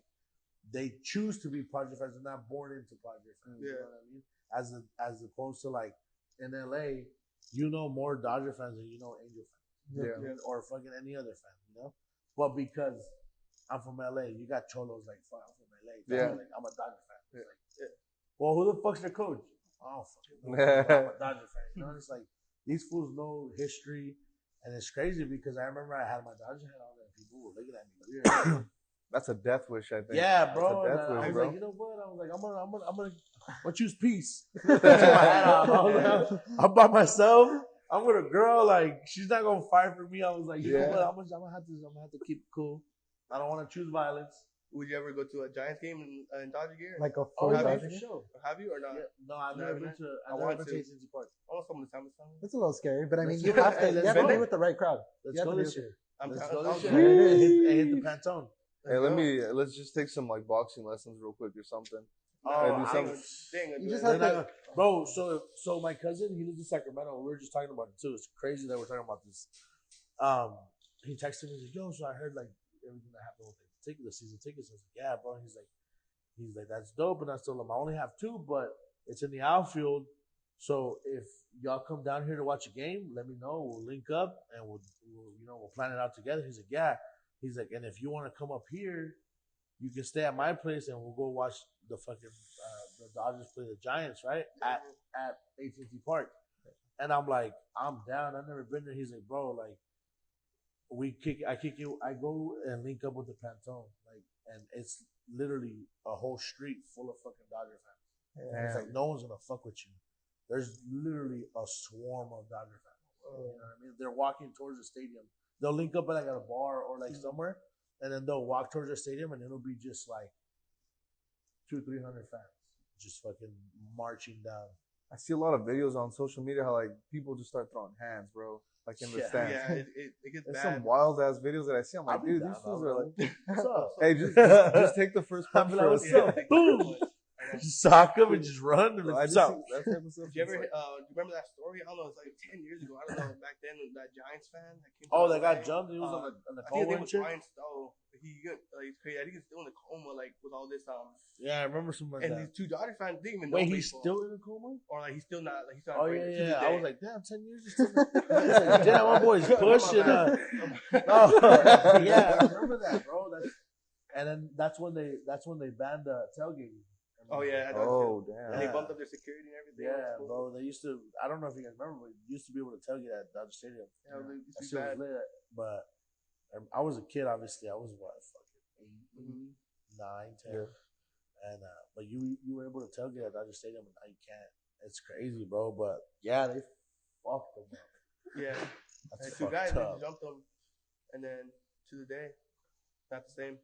they choose to be Padre fans. They're not born into Padre fans. You Yeah. know what I mean? As opposed to like in LA, you know more Dodger fans than you know Angel fans. Yeah. Or fucking any other fan, you know? But because I'm from LA, you got cholos like, fuck, I'm from LA. Yeah. Like, I'm a Dodger fan. It's Yeah. like, well, who the fuck's their coach? Oh, fucking know. I'm a Dodger fan. You know, it's like these fools know history, and it's crazy because I remember I had my Dodger hat on and people were looking at me weird. That's a death wish, I think. Yeah, bro. That's a death And I wish, was bro. like, you know what? I was like, I'm gonna choose peace. That's my hat on. I was like, I'm by myself. I'm with a girl. Like, she's not gonna fight for me. I was like, you know what? I'm gonna have to keep it cool. I don't want to choose violence. Would you ever go to a Giants game in Dodger gear? Like a Oh, full yeah, Dodger for game? sure. Have you or not? Yeah. No, I've never been to. I I've never want been to. to AT&T Park. I want someone to tell me something. It's a little scary, but I mean, Let's you go. have to, Hey, you let's have to go. be with the right crowd. Let's You have go to be this with- year. I'm Let's down. go this Okay. year. And hit the Pantone. Hey, let's just take some like boxing lessons real quick or something. Oh, do something. You just They're have not to. gonna- Bro, so my cousin, he lives in Sacramento. We were just talking about it too. It's crazy that we're talking about this. He texted me, he's like, yo, so I heard like everything that happened with the season tickets. I was like, yeah, bro. And he's like, He's like, that's dope. And I told him, I only have 2, but it's in the outfield. So if y'all come down here to watch a game, let me know. We'll link up and we'll plan it out together. He's like, yeah. He's like, and if you want to come up here, you can stay at my place and we'll go watch the fucking the Dodgers play the Giants, right? At AT&T Park. And I'm like, I'm down. I've never been there. He's like, bro, like, I go and link up with the Pantone, like, and it's literally a whole street full of fucking Dodger fans. And it's like no one's gonna fuck with you. There's literally a swarm of Dodger fans. You know what I mean? They're walking towards the stadium. They'll link up at like at a bar or like somewhere, and then they'll walk towards the stadium, and it'll be just like 200-300 fans just fucking marching down. I see a lot of videos on social media how like people just start throwing hands, bro. Like in the stands. Yeah, it gets There's bad. some wild ass videos that I see. I'm like, dude, these fools are like, What's up? hey, just take the first punch Like, for what's us. up? Boom! Just sock them and just run. And I it's just up. see that type of stuff. Did you ever It's like, remember that story? I don't know, it's like 10 years ago. I don't know, back then, that Giants fan that came Oh, to that LA. got jumped. He was on the I think his name coma was shit. Ryan Stowe. He got, like, it's crazy. I think he's still in a coma, like, with all this, Yeah, I remember something like and that. these 2 Dodgers fans didn't even know Wait, he's baseball. still in a coma? Or, like, he's still not, like, he's not Oh, great to yeah. this I day. was like, damn, 10 years. He's still like, damn, my boy's pushing. Oh, yeah, I remember that, bro. That's when they banned tailgating. Oh, yeah. oh damn. And they bumped up their security and everything. Yeah, It was cool. bro. They used to. I don't know if you guys remember, but you used to be able to tailgate at Dodger Stadium. Yeah, it used to That be shit was bad. lit. But I was a kid, obviously. I was fucking 8, 9, 10, and but you were able to tailgate at Dodger Stadium, and now you can't. It's crazy, bro. But yeah, they fucked them up. Yeah. That's And 2 fucked guys, they up. jumped them. And then, to the day, not the same.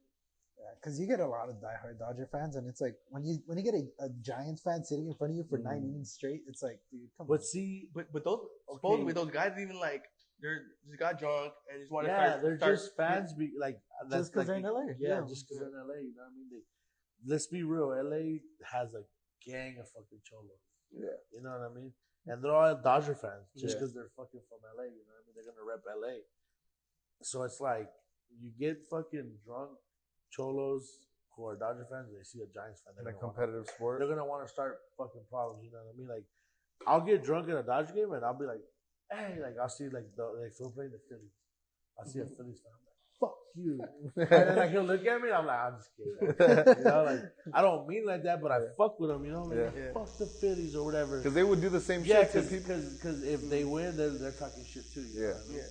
Because you get a lot of diehard Dodger fans, and it's like when you get a Giants fan sitting in front of you for 9 innings straight, it's like, dude, come on. But see, But those, supposedly, those guys even, like, they just got drunk and just wanted to yeah, start. they're just fans. Just because they're in LA. Yeah, just because they're in LA. You know what I mean? Let's be real. LA has a gang of fucking cholos. Yeah. You know what I mean? And they're all Dodger fans just because they're fucking from LA. You know what I mean? They're gonna rep LA. So it's like you get fucking drunk cholos who are Dodger fans. They see a Giants fan. In a competitive sport. They're gonna want to start fucking problems. You know what I mean? Like I'll get drunk in a Dodger game and I'll be like, hey, like I'll see like they'll play the Phillies. I'll see a Phillies fan. I'm like, fuck you. And then like he'll look at me. I'm like, I'm just kidding. You know, like I don't mean like that, but I fuck with him. You know, like fuck the Phillies or whatever. Because they would do the same Yeah, shit to people. because if they win, they're talking shit too. You know Yeah. what I mean?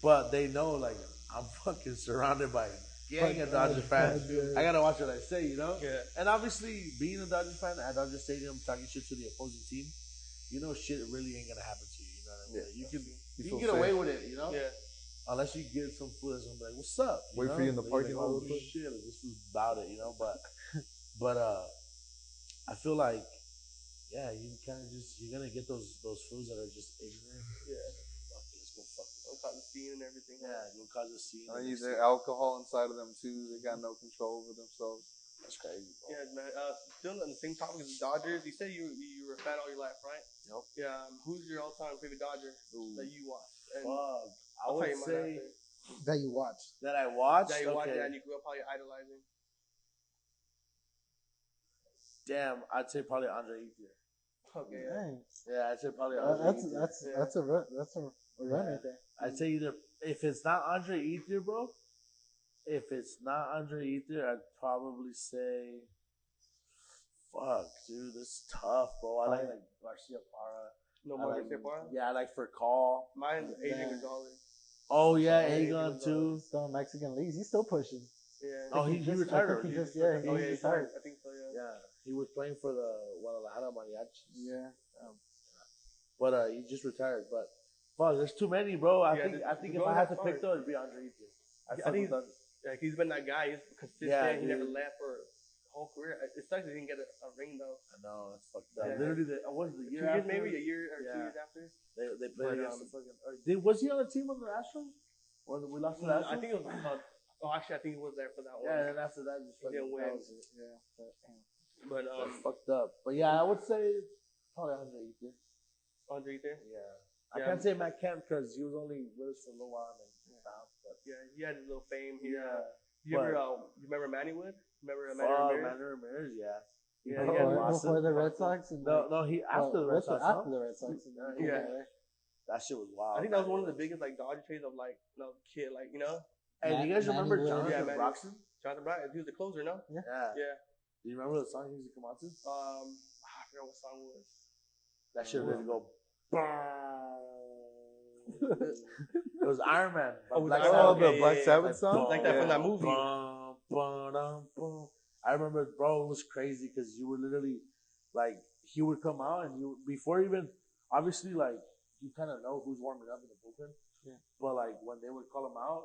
But they know like I'm fucking surrounded by a gang of Dodger fans. I gotta watch what I say, you know. Yeah. And obviously, being a Dodgers fan at Dodger Stadium, talking shit to the opposing team, you know, shit really ain't gonna happen to you. You know what I mean? Yeah. You can feel get away safe. with it, you know. Yeah. Unless you get some food that's gonna be like, "What's up?" Wait know? for you in the But parking you're lot like, real "Oh quick." shit, like, this is about it, you know. But I feel like, yeah, you kind of you're gonna get those fools that are just ignorant. Yeah. Fuck it, let's go fuck it. On top of the scene and everything. Yeah, go cause a scene. I need their alcohol inside of them too. They got no control over themselves. That's crazy, bro. Yeah, man. Still on the same topic as the Dodgers. You said you were a fan all your life, right? Yep. Yeah. Who's your all-time favorite Dodger that you watch? And Fuck. I I'll tell would you mine say after. That you watch. that I watched. That you watch okay. that and you grew up probably idolizing. Damn, I'd say probably Andre Ethier. Okay. Dang. Yeah, I'd say probably Andre Ethier. That's a run right there. I'd say either if it's not Andre Ethier, bro. If it's not Andre Ethier, I'd probably say, fuck, dude, this is tough, bro. I like Garcia Parra. No I more like, Garcia Parra? yeah, I like Furcal. Mine's Adrian Yeah. Gonzalez. Oh yeah, Yeah, Aegon he too. Still in Mexican leagues. He's still pushing. Yeah. Oh, he retired. He He just Oh, yeah, he's retired. I think so, yeah. Yeah, he was playing for the Guadalajara Mariachis. Yeah. But he just retired. But fuck, there's too many, bro. I Yeah, think the if I goals had are to pick hard. though, it'd be Andre Ethier. I think he's been that guy. He's consistent. Yeah, he never dude. left for a whole career. It sucks he didn't get a ring though. I know it's fucked up. Yeah. Literally, what was the 2 year years, after? maybe a year or 2 Yeah. years after. They played But, against the fucking. Was he on the team with the Astros? Or we lost to the Astros? I think it was. Actually, I think he was there for that one. Yeah, and after that, just He didn't fucking win. that was it. Yeah. But That's fucked up. But yeah, I would say probably Andre Ethier. Andre there. Yeah. I Yeah. can't say Matt Kemp because he was only with us for a little while and bounced. But Yeah, he had his little fame here. yeah. He You remember Manny Wood? Remember Manny Manny Ramirez? Ramirez, yeah. Before the Red Sox? No, he after the Red Sox. After the Red Sox. Yeah. That shit was wild. I think that was one of the biggest like Dodger trades of like kid like Hey, do you guys remember Jonathan Yeah, Broxton? Jonathan Bryan, he was the closer, no? Yeah. Yeah. Do you remember the song he used to come out to? I forgot what song it was. That shit really go. It was Iron Man. The Black Sabbath song? Like that from that movie. I remember, bro, it was crazy because you were literally like, he would come out and before even, obviously, like, you kind of know who's warming up in the bullpen. Yeah. But like when they would call him out,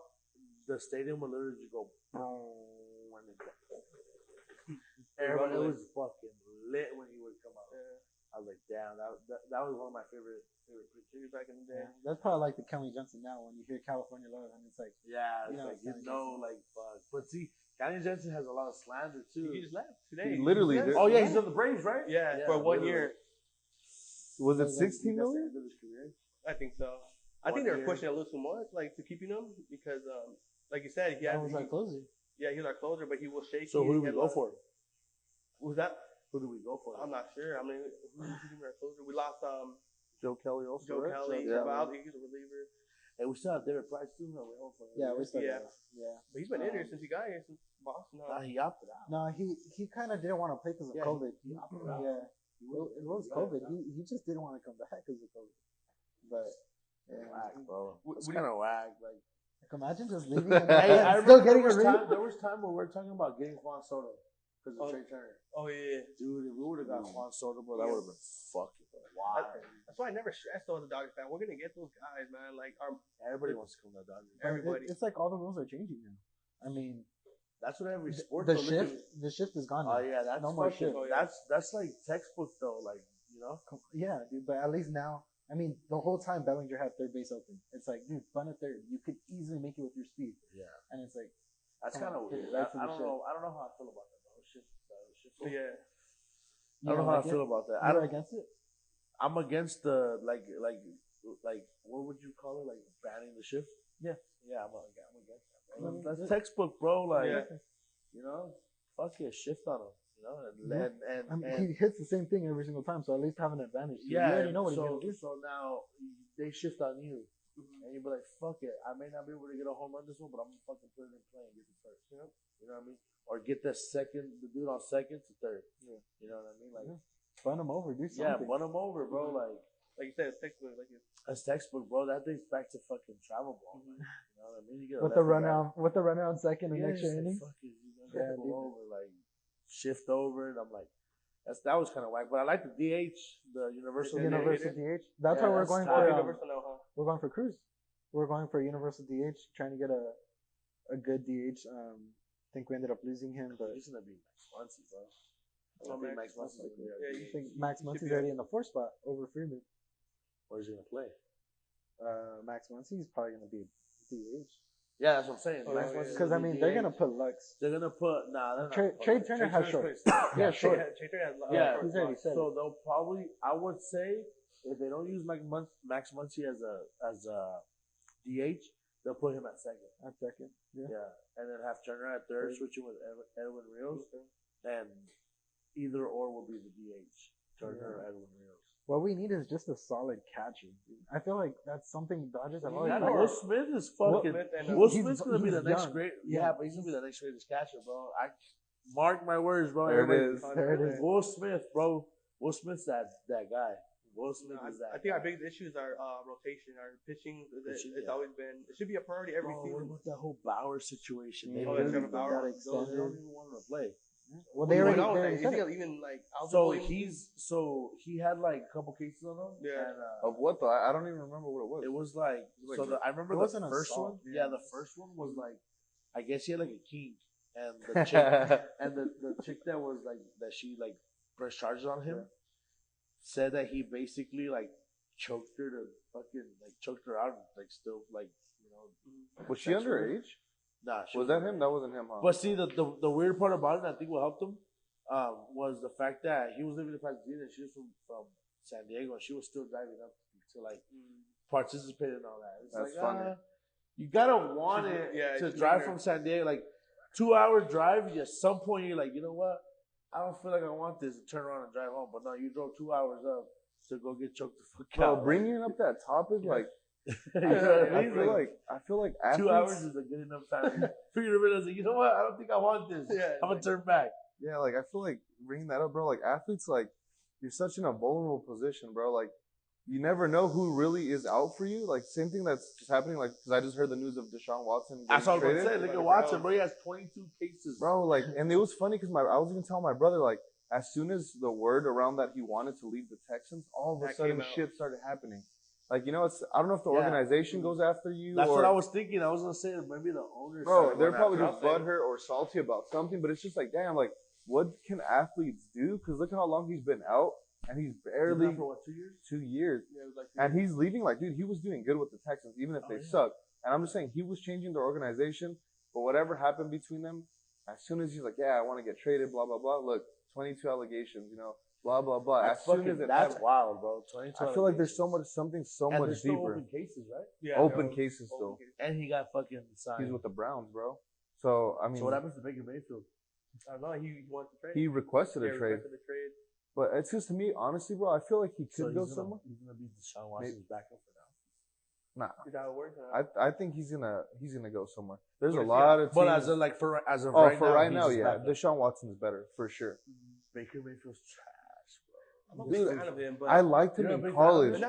the stadium would literally just go boom, and then everybody was fucking lit when he would come out. Yeah. I was like, damn, that was one of my favorite pictures back in the day. Yeah. That's probably like the Kelly Johnson now when you hear California Love and it's like, like fuck. But see, Kenny Jensen has a lot of slander too. He just left today. He literally did. Oh yeah, he's on the Braves, right? Yeah, for 1 year. Was it 16 million? I think so. I think they were pushing a little too much, like to keeping him because, like you said, he was our closer. Yeah, he was our closer, but he was shaky. So who do we go for? Who's that? Who do we go for? I'm not sure. I mean, who's our closer? We lost Joe Kelly also. Joe right? Kelly. Yeah. He's a reliever. And we still have David Price too. No, we for him. Yeah, we still Yeah. Yeah. But he's been in here since he got here, since Boston. Nah, he opted out. No, he kind of didn't want to play because of COVID. He opted out. Yeah. It was COVID. He just didn't want to come back because of COVID. But yeah, Whack, bro. It's kind of whack. Like imagine just leaving. Hey, I still remember getting a ring. there was time where we were talking about getting Juan Soto because of Trey Turner. Oh yeah. Dude, if we would have got Juan Soto, bro, that would have been fucking wild. That's why I never stressed though as a Dodgers fan. We're gonna get those guys, man. Like everybody wants to come to the Dodgers. Everybody. It's like all the rules are changing now. I mean, that's what every sport. The shift is gone. Oh yeah, that's no more shift. That's like textbook though. Like Yeah, dude. But at least now. I mean, the whole time Bellinger had third base open. It's like, dude, bunt at third. You could easily make it with your speed. Yeah. And it's like, that's kind of weird. Right I don't know. I don't know how I feel about that. Shift. Yeah. I don't know how I feel about that. You're against it? I'm against the like what would you call it? Like banning the shift? Yeah. Yeah, I'm against that, bro. That's textbook, bro. Like fuck yeah, shift on them. And he hits the same thing every single time, so at least have an advantage. Yeah, you already know what he's gonna do. So now they shift on you, and you be like, "Fuck it, I may not be able to get a home run this one, but I'm gonna fucking put it in play and get the first." You know what I mean? Or get the dude on second to third. Yeah. You know what I mean? Like, run him over, do something. Yeah, run him over, bro. Like you said, it's textbook. That's textbook, bro. That dates back to fucking travel ball. You know what I mean? You get with the run out second and extra inning. Over, like shift over, and I'm like, that was kind of whack. But I like the DH, the universal DH. That's why we're going for we're going for Cruz. We're going for universal DH, trying to get a good DH. I think we ended up losing him, but he's gonna be Max Muncy, bro. I think Max Muncy. You think Max Muncy's already in the 4th spot over Freeman? Where's he gonna play? Max Muncy's probably gonna be DH. Yeah, that's what I'm saying. Because I mean, they're gonna put Lux. They're gonna put Trey Turner has short. Yeah, short. Trey Turner has yeah, he's already said. So they'll probably, I would say, if they don't use Max Muncy as a DH, they'll put him at second. Yeah, and then have Turner at third, switching with Edwin Rios, and either or will be the DH. Turner or Edwin Rios. What we need is just a solid catcher. I feel like that's something Dodgers have always. Will Smith is fucking. Will Smith's gonna be the next great. Yeah, but he's gonna be the next greatest catcher, bro. I mark my words, bro. There it is. Will Smith, bro. Will Smith's that guy. Will Smith is that. I think our biggest issues are rotation, our pitching. It's always been. It should be a priority every season. What about that whole Bauer situation? They Bauer. don't even want him to play. Well, they already even like Aldo. So he had like a couple cases on him. Yeah. And, of what though? I don't even remember what it was. It was like I remember the first one. Yeah, the first one was like I guess he had like a kink, and the chick and the chick that was like that she like pressed charges on him said that he basically like choked her out like still like was she underage? Nah, was that him? That wasn't him, huh? But see, the weird part about it, I think what helped him, was the fact that he was living in Pasadena and she was from San Diego, and she was still driving up to like participate in all that. It's That's like, funny. You gotta want it to drive from San Diego. Like 2-hour drive. At some point, you're like, you know what? I don't feel like I want this. To turn around and drive home. But no, you drove 2 hours up to go get choked the fuck out. Bro, bringing up that topic, like, You know what I mean? I feel like athletes, 2 hours is a good enough time for you to realize, like, you know what? I don't think I want this. I'm gonna turn back. Yeah, like I feel like bringing that up, bro. Like athletes, like you're such in a vulnerable position, bro. Like you never know who really is out for you. Like same thing that's just happening. Like because I just heard the news of Deshaun Watson. That's what I was gonna say. Look at Watson, bro. He has 22 cases, bro. Like, and it was funny because I was even telling my brother, like, as soon as the word around that he wanted to leave the Texans, all of a sudden shit started happening. Like, you know, I don't know if the organization goes after you. That's what I was thinking. I was gonna say maybe the owners. Bro, they're probably just butthurt or salty about something, but it's just like, damn, like, what can athletes do? Because look at how long he's been out, and he's barely for what, 2 years? 2 2 years. Yeah, it was like 2 and years. he's leaving. Like, dude, he was doing good with the Texans, even if they suck. And I'm just saying, he was changing their organization. But whatever happened between them, as soon as he's like, yeah, I want to get traded, blah blah blah. Look, 22 allegations, you know, blah blah blah. That's wild, bro. 22. I feel like there's something so and much there's deeper. Open cases, right? Yeah, Open cases still. And he got fucking signed. He's with the Browns, bro. So I mean, so what happens to Baker Mayfield? I don't know. He wants to trade. He requested a trade. But it's just to me, honestly, bro. I feel like he could go somewhere. He's gonna be Deshaun Watson's backup for now. Is that how it works? I think he's gonna go somewhere. There's a lot of teams. But as of right now, yeah, Deshaun Watson is better for sure. Baker Mayfield's trash, bro. I'm a big fan of him, but I liked him in college.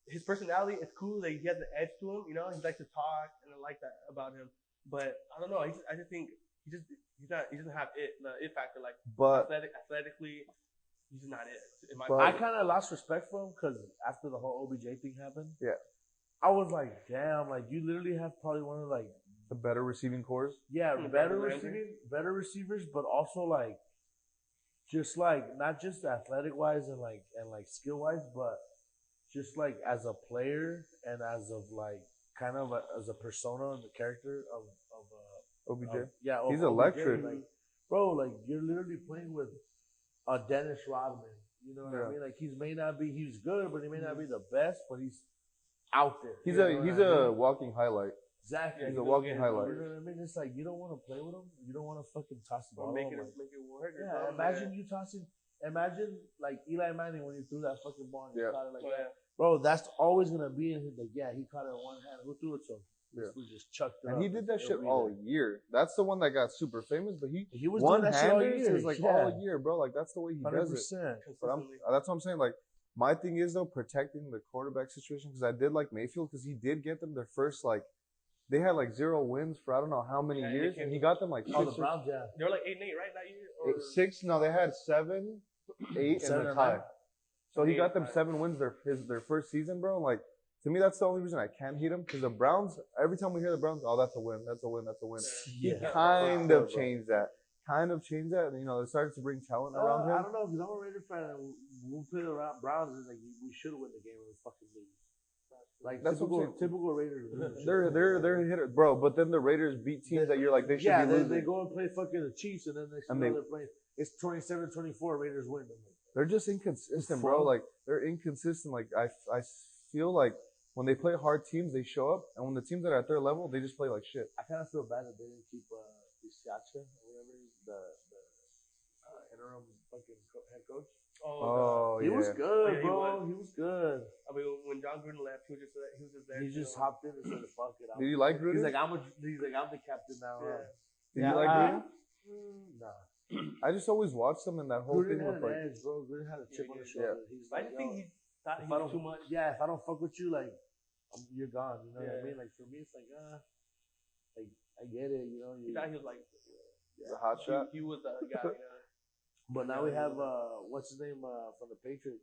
His personality is cool. Like he has an edge to him. You know, he likes to talk, and I like that about him. But I don't know. I just think he doesn't have the it factor. Like, but athletically, he's just not it. I kind of lost respect for him because after the whole OBJ thing happened, I was like, damn, like you literally have probably one of like the better receiving cores. Yeah, better receivers, but also like just like not just athletic wise and like skill wise, but just like as a player and as of like kind of as a persona and the character of OBJ. He's electric. Like, bro, like you're literally playing with a Dennis Rodman. You know what I mean? Like he's good, but he may not be the best, but he's out there. He's a walking highlight. Exactly. He's a walking highlight. You know what I mean? It's like you don't want to play with him. You don't want to fucking toss the ball. Make it work. Yeah, imagine you tossing. Imagine like Eli Manning when he threw that fucking ball and he caught it like that. Bro, that's always gonna be in his like. Yeah, he caught it in one hand. Who threw it to him? We just chucked it. And he did that shit all year. That's the one that got super famous. But he was doing that shit all year. Is like all year, bro. Like that's the way he 100%. does it. But that's what I'm saying. Like my thing is though protecting the quarterback situation because I did like Mayfield because he did get them their first like. They had like 0 wins for I don't know how many years, and he got them like 6. The Browns, they were like 8-8, right, that year? Or 6? No, they had 7, 8, and a tie. So he got them 7 wins their first season, bro. Like to me, that's the only reason I can't hate him because the Browns. Every time we hear the Browns, oh, that's a win, that's a win, that's a win. He kind of changed that. And, you know, they started to bring talent around him. I don't know because I'm a Raider fan, and we'll play the Browns. It's like we should win the game and we fucking lose. Like that's typical Raiders. They're hitters, bro. But then the Raiders beat teams that you're like they should be losing. They go and play fucking the Chiefs, and then they're playing. It's 27-24. Raiders win. They're just inconsistent, bro. Like they're inconsistent. Like I feel like when they play hard teams, they show up, and when the teams that are at their level, they just play like shit. I kind of feel bad that they didn't keep Bisaccia or whatever the interim fucking head coach. Oh, he was good, bro. He was good. I mean, when John Gruden left, he was just there. He just hopped in and said, "Fuck it." Did you like Gruden? He's like, I'm the captain now. Did you like Gruden? Nah. I just always watched him in that whole thing with like. Edge, bro. Gruden had a chip on his shoulder. He's like, I just think he thought he was too much. Yeah, if I don't fuck with you, like, you're gone. You know what I mean? Like for me, it's like, like I get it. You know, he thought he was like the hot shot. He was the guy. You know? But now we have what's his name from the Patriots,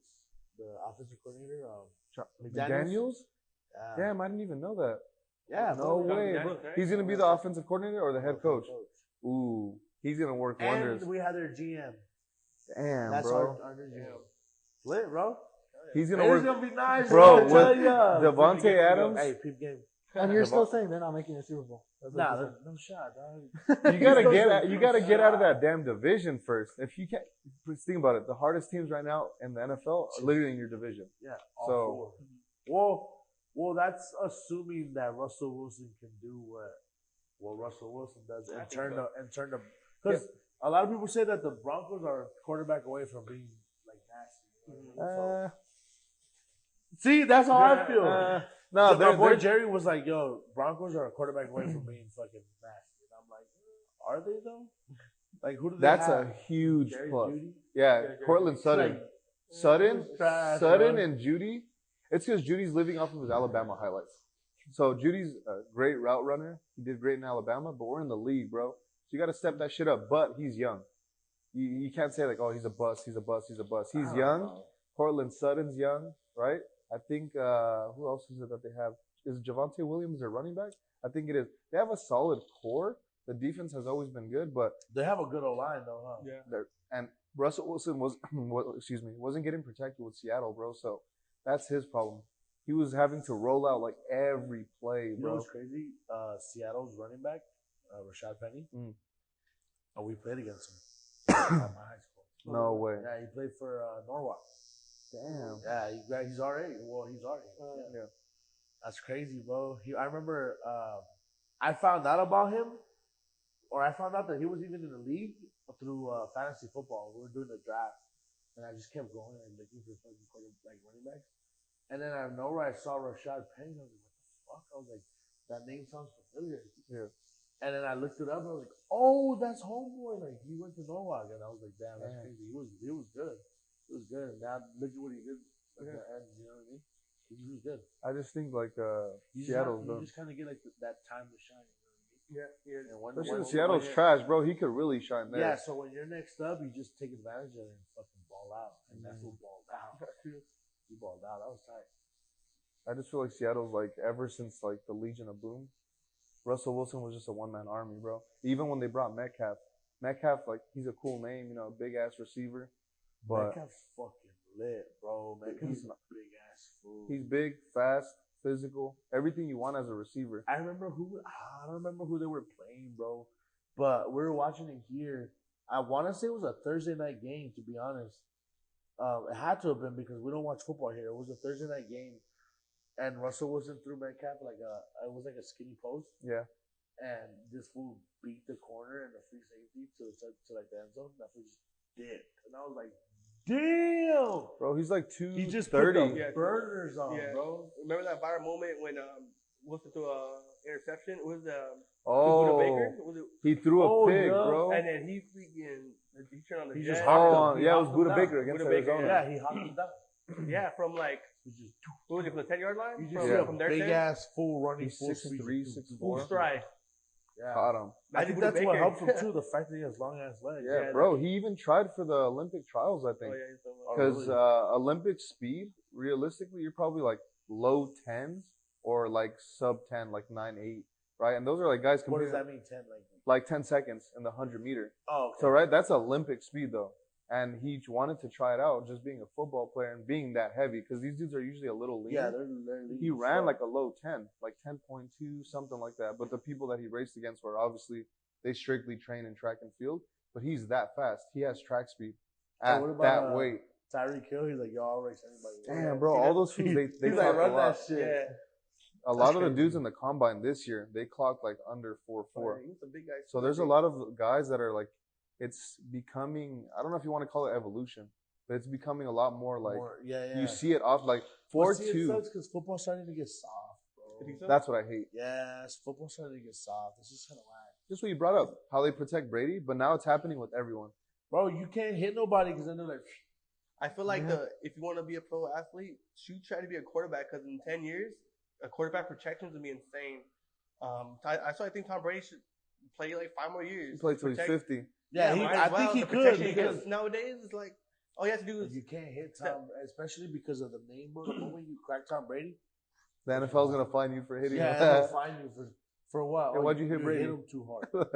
the offensive coordinator, McDaniels. Damn, I didn't even know that. Yeah, no way, bro. He's gonna be the offensive coordinator or the head coach. Ooh, he's gonna work wonders. And we have their GM. Damn, that's bro. Our new GM. Lit, bro. He's gonna work. It's gonna be nice, bro. With Devontae Adams. Hey, peep game. And you're still saying they're not making a Super Bowl. Nah, no shot, dog. You gotta get out of that damn division first. If you can't, think about it. The hardest teams right now in the NFL are literally in your division. Yeah. Well, that's assuming that Russell Wilson can do what what Russell Wilson does I and think turn the because a lot of people say that the Broncos are a quarterback away from being like nasty. So, see, that's how I feel. No, My boy Jerry was like, "Yo, Broncos are a quarterback away from being fucking nasty." And I'm like, "Are they though? Like, who do they that's have? a huge Jerry plus. Jeudy? Yeah, Cortland Sutton. Like, Sutton, trash, Sutton bro. and Judy. It's because Judy's living off of his Alabama highlights. So Judy's a great route runner. He did great in Alabama, but we're in the league, bro. So you got to step that shit up. But he's young. You can't say like, oh, he's a bust, he's a bust, he's a bust. He's young. Cortland Sutton's young, right? I think who else is it that they have? Is Javonte Williams their running back? I think it is. They have a solid core. The defense has always been good, but They have a good O-line though, huh? Yeah. and Russell Wilson wasn't getting protected with Seattle, bro. So that's his problem. He was having to roll out like every play, You know bro. what's crazy? Seattle's running back, Rashad Penny. We played against him at my high school. No way. Yeah, he played for Norwalk. Damn. Yeah, he's already. Well, he's already. Yeah. That's crazy, bro. I remember I found out about him, or I found out that he was even in the league through fantasy football. We were doing the draft, and I just kept going and looking for fucking like running backs. And then out of nowhere, I saw Rashad Penny. I was like, what the fuck? I was like, that name sounds familiar. Yeah. And then I looked it up, and I was like, oh, that's homeboy. Like, he went to Norwalk. And I was like, damn, that's crazy. He was good. He was good. And now look at what he did at the end. You know what I mean? He was good. I just think like You Seattle's just kind of get like that time to shine. You know what I mean? Yeah. And when, especially Seattle's trash, bro. He could really shine there. Yeah, so when you're next up, you just take advantage of it and fucking ball out. And that's what balled out. He balled out. That was tight. I just feel like Seattle's like ever since like the Legion of Boom, Russell Wilson was just a one-man army, bro. Even when they brought Metcalf, like he's a cool name, you know, big ass receiver, but Metcalf's fucking lit, bro. Metcalf's a big ass fool. he's big, fast, physical, everything you want as a receiver. I don't remember who they were playing, bro. But we were watching it here. I want to say it was a Thursday night game, to be honest. It had to have been because we don't watch football here. It was a Thursday night game. And Russell Wilson threw Metcalf it was like a skinny post. Yeah. And this fool beat the corner and the free safety to like the end zone. That fool just dipped. And I was like, damn! Bro, he's like 230. He just put the burners on, bro. Remember that viral moment when Wilson threw a interception? It was Oh, Baker? he threw a pig, yeah. bro. And then he turned on the jet. just hopped him. Yeah, it was He Buda hopped him Baker down. against Buda Baker, Arizona. Yeah, he hopped him down. Yeah, from like, what was it, from the 10-yard line? You just see a From their big 10? ass full running He's full 6'3", speed. 6'4". Full stride. Yeah. Caught him. I think Buda that's what Baker. helps him too. The fact that he has long ass legs. Yeah, bro. He even tried for the Olympic trials, I Oh, think. yeah, he's so Because Olympic speed, realistically, you're probably like low 10s or like sub 10, like 9.8, right? And those are like guys What does competing that mean? 10 like 10 seconds in the 100 meter. Oh, okay. So, right, that's Olympic speed though. And he wanted to try it out just being a football player and being that heavy because these dudes are usually a little leaner. Yeah, they're He ran like a low 10, like 10.2, something like that. But the people that he raced against were obviously, they strictly train in track and field. But he's that fast. He has track speed at what about, that weight. Tyreek Hill, he's like, yo, I'll race anybody. Damn, bro, all those fools, they He's talk like, a run lot. that shit. Yeah. A lot of the dudes in the combine this year, they clocked like under 4.4. He's a big guy. So there's a lot of guys that are like, it's becoming, I don't know if you want to call it evolution, but it's becoming a lot more like, you see it off like 4.2. It sucks because football's starting to get soft, bro. That's what I hate. Yes, football's starting to get soft. It's just kind of whack. Just what you brought up, how they protect Brady, but now it's happening with everyone. Bro, you can't hit nobody because then they're like, I feel like if you want to be a pro athlete, try to be a quarterback because in 10 years, a quarterback protection is going to be insane. I think Tom Brady should play like 5 more years. He played till he's 50. yeah, I think he could because nowadays it's like all you have to do is you can't hit Tom, especially because of the name, bro. The moment you crack Tom Brady, The NFL's going to fine you for hitting him. they'll fine you for what? Hey, why'd you hit Brady? Hit him too hard.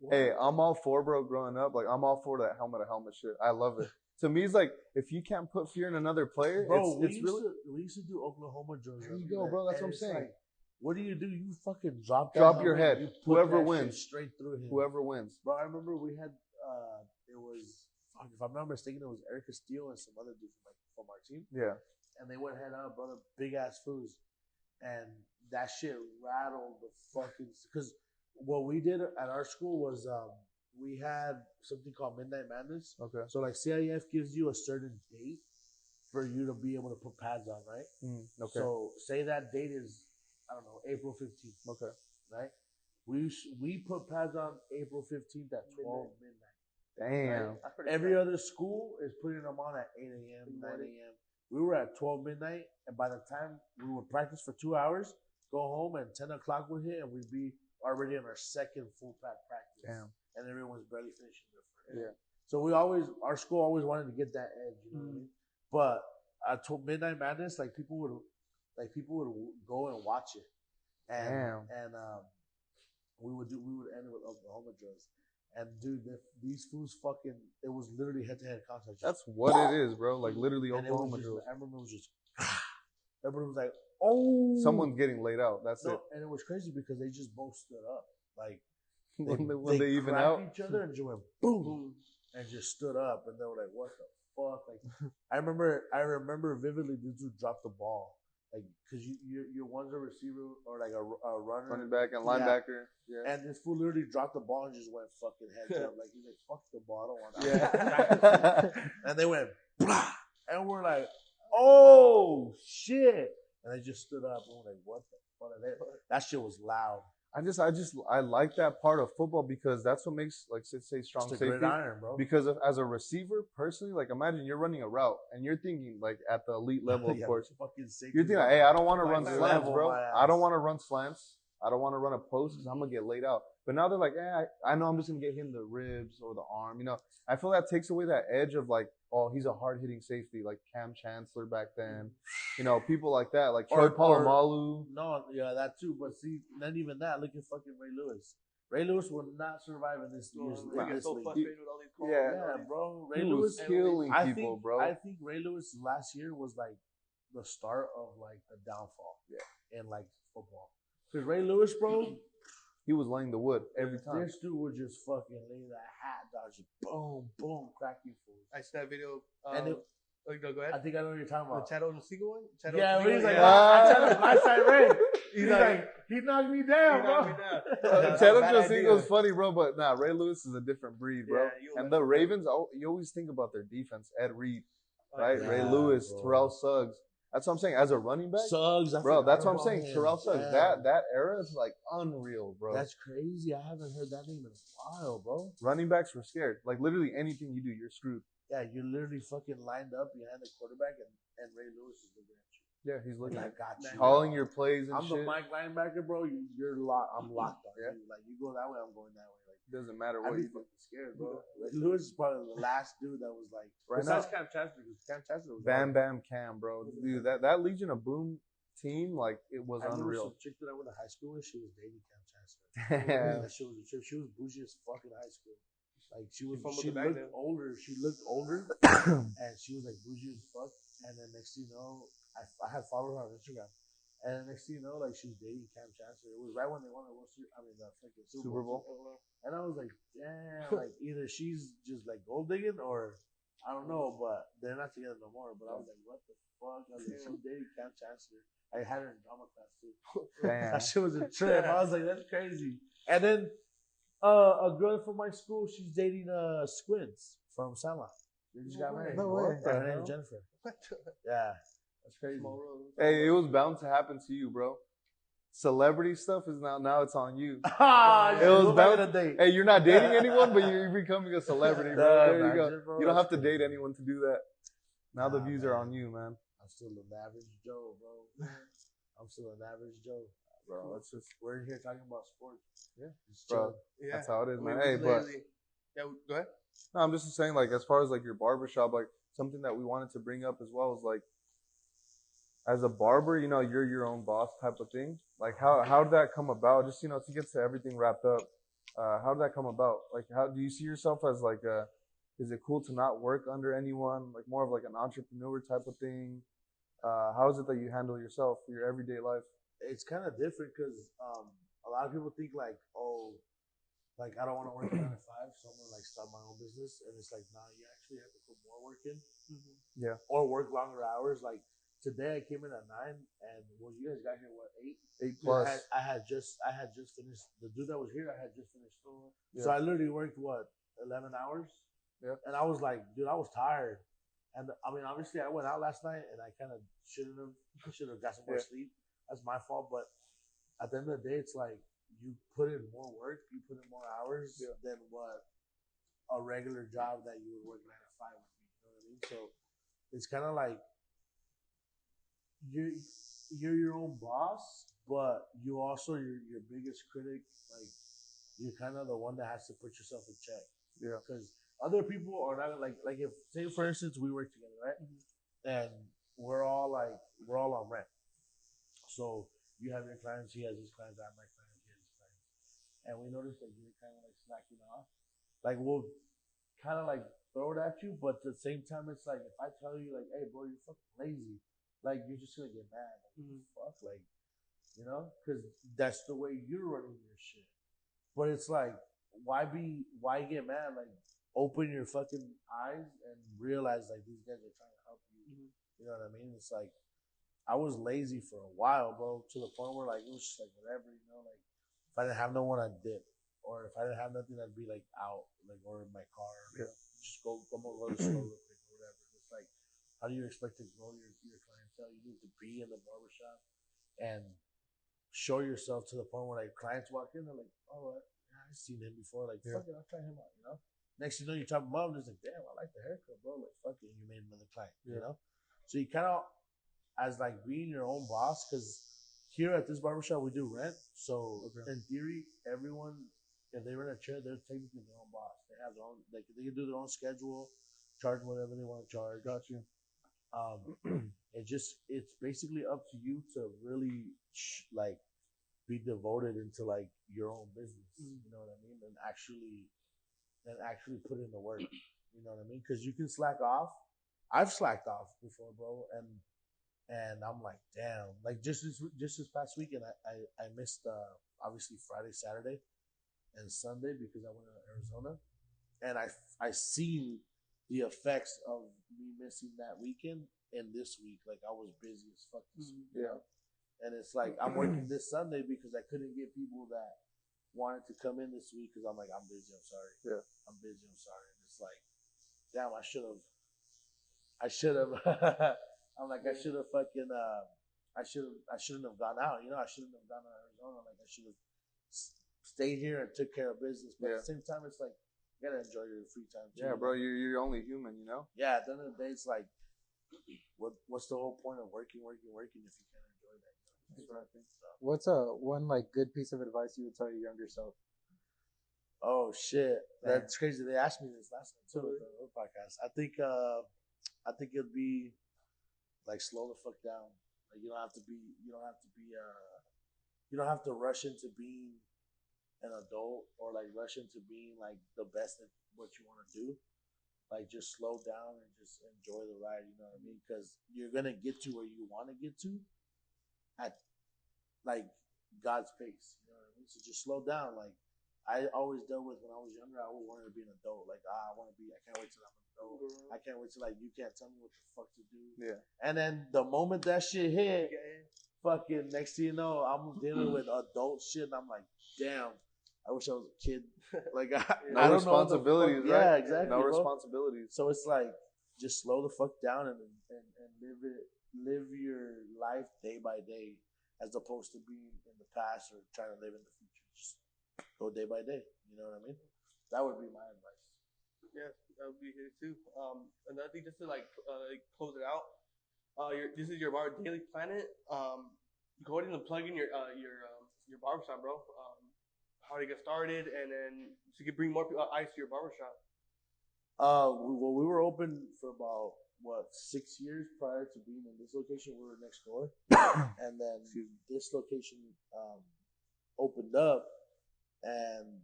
Hey, I'm all for, bro, growing up. Like, I'm all for that helmet-to-helmet shit. I love it. To me, it's like, if you can't put fear in another player, bro, it's really... we used to do Oklahoma drills. There you go, bro. That's what I'm saying. Like, what do? You fucking drop your head. You put Whoever that wins. shit straight through him. Whoever wins. Bro, I remember we had, it was, if I'm not mistaken, it was Eric Castillo and some other dude from our team. Yeah. And they went head up, brother, big ass foos. And that shit rattled the fucking, because what we did at our school was we had something called Midnight Madness. Okay. So like CIF gives you a certain date for you to be able to put pads on, right? Okay. So say that date is, I don't know, April 15th. Okay. Right? We put pads on April 15th at 12 midnight. Damn. Right? Every other school is putting them on at 8 a.m., 9 a.m. We were at 12 midnight, and by the time we would practice for 2 hours, go home, and 10 o'clock would hit, and we'd be already on our second full pad practice. Damn. And everyone's barely finishing their first. Yeah. So our school always wanted to get that edge, you know what I mean? But at Midnight Madness, like people would go and watch it, and we would end it with Oklahoma drills. And dude, these fools fucking, it was literally head-to-head contact. That's what it is, bro. Like literally Oklahoma drills. I remember it was just, everybody was like, oh. Someone's getting laid out. That's it. And it was crazy because they just both stood up. Like, when they even out each other and just went boom and just stood up, and they were like, "What the fuck?" Like, I remember vividly. This dude dropped the ball, like, because you're one's a receiver or like a runner, running back and linebacker, yeah. And this fool literally dropped the ball and just went fucking heads up, like he's like, "Fuck the ball, I don't want that." Yeah. And they went blah, and we're like, "Oh shit!" And they just stood up and we're like, "What the fuck?" That shit was loud. I like that part of football because that's what makes, like, say strong safety. Gridiron, bro. Because as a receiver, personally, like, imagine you're running a route and you're thinking, like, at the elite level, of course. You're thinking, hey, I don't want to run slants, bro. I don't want to run slants. I don't want to run a post because I'm going to get laid out. But now they're like, I know I'm just going to get hit in the ribs or the arm. You know, I feel that takes away that edge of, like, oh, he's a hard-hitting safety, like Cam Chancellor back then. You know, people like that, like Troy Polamalu. No, yeah, that too. But see, not even that. Look at fucking Ray Lewis. Ray Lewis will not survive in this year's league. So frustrated with all these calls. Yeah, bro. Ray Lewis was killing people, bro. I think Ray Lewis last year was like the start of like the downfall. Yeah. In like football. Because Ray Lewis, bro, he was laying the wood every time. This dude would just fucking lay that hat down, just boom, boom, crack you fools. I saw that video. Go ahead. I think I know what you're talking about. The Chad Ochocinco one? Yeah, he's like, I tell him, my side Ray. He's like, he knocked me down, bro. Chad Ochocinco's funny, bro, but nah, Ray Lewis is a different breed, bro. Yeah, and the Ravens, you always think about their defense. Ed Reed, right? Ray Lewis, bro. Terrell Suggs. That's what I'm saying. As a running back, Suggs, bro, that's what I'm saying. Terrell Suggs, that era is like unreal, bro. That's crazy. I haven't heard that name in a while, bro. Running backs were scared. Like literally anything you do, you're screwed. Yeah, you're literally fucking lined up behind the quarterback, and Ray Lewis is looking at you. Yeah, he's looking at you. Calling your plays and I'm shit. the Mike linebacker, bro. You're locked. I'm locked on you. Like, you go that way, I'm going that way. Like, doesn't matter what you do. I'd be fucking scared, bro. Ray Lewis is probably the last dude that was like, besides Cam Chancellor, because Cam Chancellor was Bam Cam, bro. Dude, that Legion of Boom team, like, it was unreal. Some chick that I went to high school with, she was dating Cam Chancellor. Damn. She was a trip. She was bougie as fuck in high school. Like, she looked older. She looked older, and she was like bougie as fuck. And then next thing you know, I had followed her on Instagram. And then next thing you know, like, she was dating Cam Chancellor. It was right when they won the Super Bowl. And I was like, damn, like, either she's just like gold digging or I don't know, but they're not together no more. But I was like, what the fuck? I was like, she dating Cam Chancellor. I had her in drama class too. Damn. That shit was a trip. I was like, that's crazy. And then a girl from my school, she's dating Squints from Sandlot. They just got married. No way. Her name is Jennifer. Yeah. That's crazy. Hey, it was bound to happen to you, bro. Celebrity stuff is now it's on you. It was bound to date. Hey, you're not dating anyone, but you're becoming a celebrity, bro. There you go. Bro, you don't have to date anyone to do that. Now the views are on you, man. I'm still an average Joe, bro. I'm still an average Joe. Bro, we're in here talking about sports. Yeah. Bro, that's how it is, man. Hey, but go ahead. No, I'm just saying, like, as far as like your barbershop, like something that we wanted to bring up as well is like, as a barber, you know, you're your own boss type of thing. Like, how did that come about? Just, you know, to get to everything wrapped up, how did that come about? Like, how do you see yourself as like is it cool to not work under anyone? Like more of like an entrepreneur type of thing? How is it that you handle yourself for your everyday life? It's kind of different because a lot of people think like, oh, like I don't want to work 9 to 5, so I'm gonna like start my own business, and it's like, nah, you actually have to put more work in, Yeah, or work longer hours. Like today I came in at 9, and well, you guys got here what 8? 8 plus. I had just finished. The dude that was here, I had just finished. Yeah. So I literally worked what 11 hours. Yeah. And I was like, dude, I was tired. And I mean, obviously, I went out last night, and I kind of should have got some more sleep. That's my fault. But at the end of the day, it's like you put in more work, you put in more hours than what a regular job that you would work 9 to 5 would be. You know what I mean? So it's kind of like you're your own boss, but you also your biggest critic. Like you're kind of the one that has to put yourself in check. Yeah. Because other people are not like if say for instance we work together, right? And we're all on rent. So you have your clients, he has his clients, I have my clients, he has his clients. And we notice that you're kind of like slacking off. Like we'll kind of like throw it at you, but at the same time it's like if I tell you like, hey bro, you're fucking lazy, like you're just gonna get mad. Like, fuck, like, you know, because that's the way you're running your shit. But it's like, why get mad? Like, open your fucking eyes and realize like these guys are trying to help you. You know what I mean? It's like I was lazy for a while, bro, to the point where like it was just like whatever, you know, like if I didn't have no one, I'd dip, or if I didn't have nothing, I'd be like out, like or in my car, just go to the store real quick or whatever. It's like, how do you expect to grow your clientele? You need to be in the barbershop and show yourself to the point where like clients walk in, they're like, oh, I've seen him before, like fuck it, I'll try him out, you know. Next you know, you chop him up, and it's like, damn, I like the haircut, bro. Like, fuck it, you made another client, you know? So you kind of, as like being your own boss, because here at this barbershop, we do rent. So in theory, everyone, if they rent a chair, they're technically their own boss. They have their own, like, they can do their own schedule, charge whatever they want to charge. Got you. It's basically up to you to really, like, be devoted into, like, your own business. You know what I mean? And actually put in the work. You know what I mean? Because you can slack off. I've slacked off before, bro, and I'm like, damn. Like just this past weekend, I missed obviously Friday, Saturday, and Sunday because I went to Arizona, and I seen the effects of me missing that weekend in this week. Like I was busy as fuck this week, you know? And it's like I'm working this Sunday because I couldn't get people that wanted to come in this week because I'm like, I'm busy, I'm sorry. Yeah. I'm busy, I'm sorry. And it's like, damn, I should have I'm like, I should have fucking I shouldn't have gone out, you know, I shouldn't have gone to Arizona. Like I should have stayed here and took care of business. But at the same time it's like you gotta enjoy your free time too. Yeah, bro, you're only human, you know? Yeah, at the end of the day it's like what's the whole point of working if you can't enjoy that, you know? That's what I think. So. What's one like good piece of advice you would tell your younger self? Oh shit, that's crazy. They asked me this last time too with the podcast. I think it'd be like slow the fuck down. Like you don't have to rush into being an adult or like rush into being like the best at what you want to do. Like just slow down and just enjoy the ride. You know what I mean? Because you're gonna get to where you want to get to at like God's pace. You know what I mean? So just slow down. Like I always dealt with when I was younger, I always wanted to be an adult. Like I can't wait till I'm an adult. I can't wait till like you can't tell me what the fuck to do. Yeah. And then the moment that shit hit, fucking next thing you know, I'm dealing with adult shit and I'm like, damn, I wish I was a kid. Like I don't responsibilities, know right? Yeah, exactly. No bro. responsibilities. So it's like just slow the fuck down and live your life day by day, as opposed to being in the past or trying to live in the future. Just go day by day. You know what I mean? That would be my advice. Yeah, that would be here too. Another thing, just to like close it out. This is your Bar Daily Planet. Go ahead and plug in your barbershop, bro. How to get started, and then so you can bring more eyes to your barbershop. Well, we were open for about 6 years prior to being in this location. We were next door, and then this location opened up, and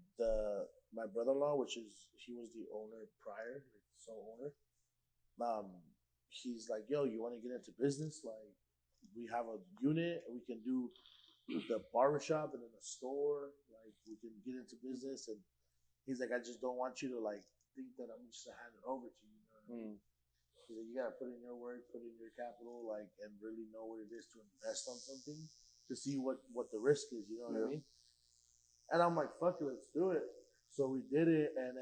my brother-in-law, he was the owner prior, like the sole owner. He's like, yo, you want to get into business? Like, we have a unit, we can do the barbershop and then the store. Like, we can get into business. And he's like, I just don't want you to like think that I'm just gonna hand it over to you. You know what I mean? He said, you gotta put in your work, put in your capital, like, and really know what it is to invest on something to see what the risk is. You know what I mean? And I'm like, fuck it, let's do it. So we did it, and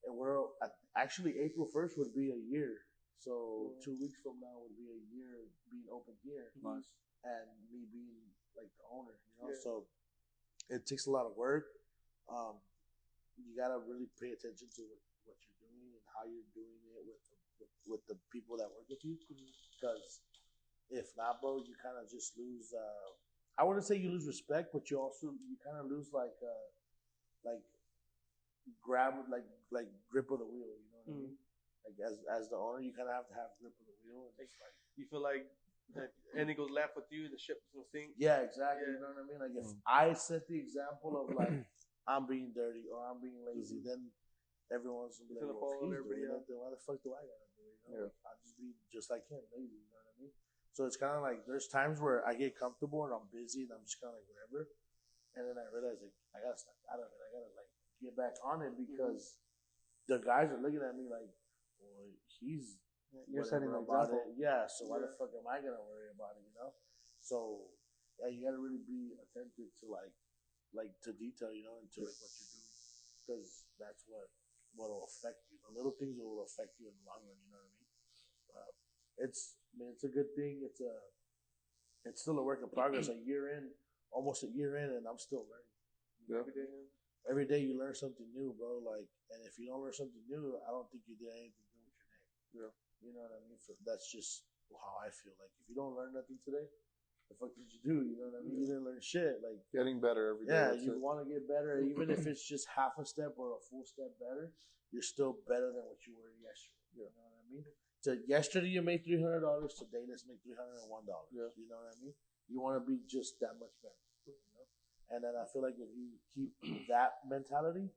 we're actually April 1st would be a year. So 2 weeks from now would be a year being open here, and me being like the owner. You know, so it takes a lot of work. You gotta really pay attention to what you're doing and how you're doing it with the people that work with you. Because if not, bro, you kind of just lose. I wouldn't say you lose respect, but you kind of lose like grip of the wheel. You know what I mean? Like as the owner, you kind of have to have grip of the wheel. And it's like you feel like that anything goes left with you, the ship's gonna sink. Yeah, exactly. You know what I mean? Like if I set the example of like I'm being dirty or I'm being lazy, then everyone's gonna be like, well, if he's doing it, then why the fuck do I gotta do it? You know? I'll just be just like him, lazy. You know what I mean? So it's kind of like there's times where I get comfortable and I'm busy and I'm just kind of like whatever, and then I realize like I gotta step out of it. I gotta like get back on it because the guys are looking at me like, well, he's you're setting the about example. it. Yeah. So why the fuck am I gonna worry about it? You know? So yeah, you gotta really be attentive to like to detail, you know, into like what you're doing, because that's what will affect you. The little things will affect you in the long run. You know what I mean? It's a good thing. It's still a work in progress. Almost a year in, and I'm still learning. Yeah. Every day you learn something new, bro. Like, and if you don't learn something new, I don't think you did anything new with your name. Yeah. You know what I mean? So that's just how I feel. Like, if you don't learn nothing today, the fuck did you do? You know what I mean? You didn't learn shit. Like, getting better every day. Yeah, you want to get better, even if it's just half a step or a full step better. You're still better than what you were yesterday. You know what I mean? So yesterday you made $300. Today let's make $301. Yeah. You know what I mean? You want to be just that much better. You know? And then I feel like if you keep that mentality,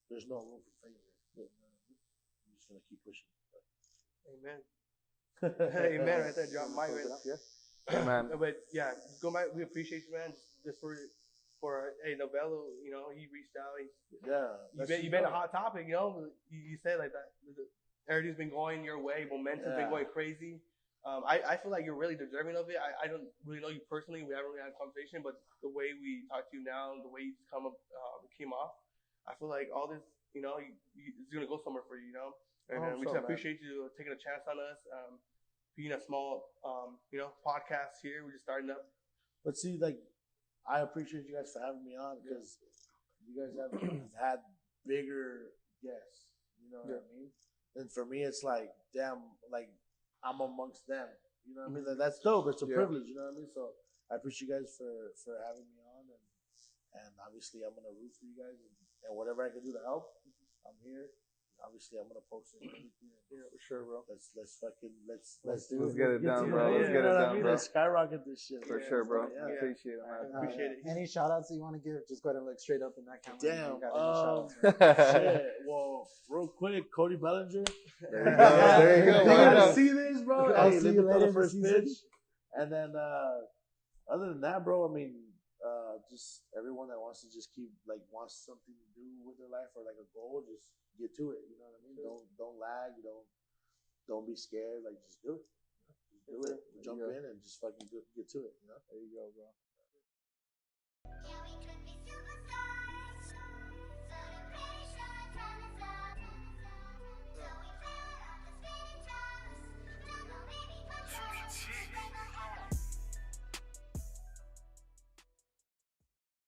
there's no room for failure. You know what I mean? You're just gonna keep pushing. Amen. Amen. Right there, drop mic right now. Yeah. Man. But yeah, go back. We appreciate you, man. Just for Novello, you know, he reached out. You made a hot topic. You know, you said like that. Everything's been going your way. Momentum's been going crazy. I feel like you're really deserving of it. I don't really know you personally. We haven't really had a conversation, but the way we talk to you now, the way you came off, I feel like all this, you know, it's gonna go somewhere for you, you know. And we just appreciate you taking a chance on us. Being a small, podcast here, we're just starting up. But see, like, I appreciate you guys for having me on because you guys have had bigger guests. You know what I mean? And for me, it's like, damn, like I'm amongst them. You know what I mean? That's dope. It's a privilege. You know what I mean? So I appreciate you guys for having me on, and obviously I'm gonna root for you guys, and whatever I can do to help, I'm here. Obviously, I'm gonna post it. Yeah, for sure, bro. Let's do it. Let's get it done, bro. Let's get it done, bro. Let's skyrocket this shit. For sure, bro. I appreciate it, man. Appreciate it. Any shout outs that you want to give? Just go ahead and look straight up in that camera. Damn. Shit. Well, real quick, Cody Bellinger. There you go. There you go. You gotta see this, bro. I'll Hey, see let you me throw later the first in the season. pitch. And then, other than that, bro, I mean, just everyone that wants something to do with their life or like a goal, just get to it. You know what I mean? Don't lag. Don't be scared. Like, just do it. Just do it. Jump in and just fucking get to it. You know? There you go, bro. Yeah, we could be superstars.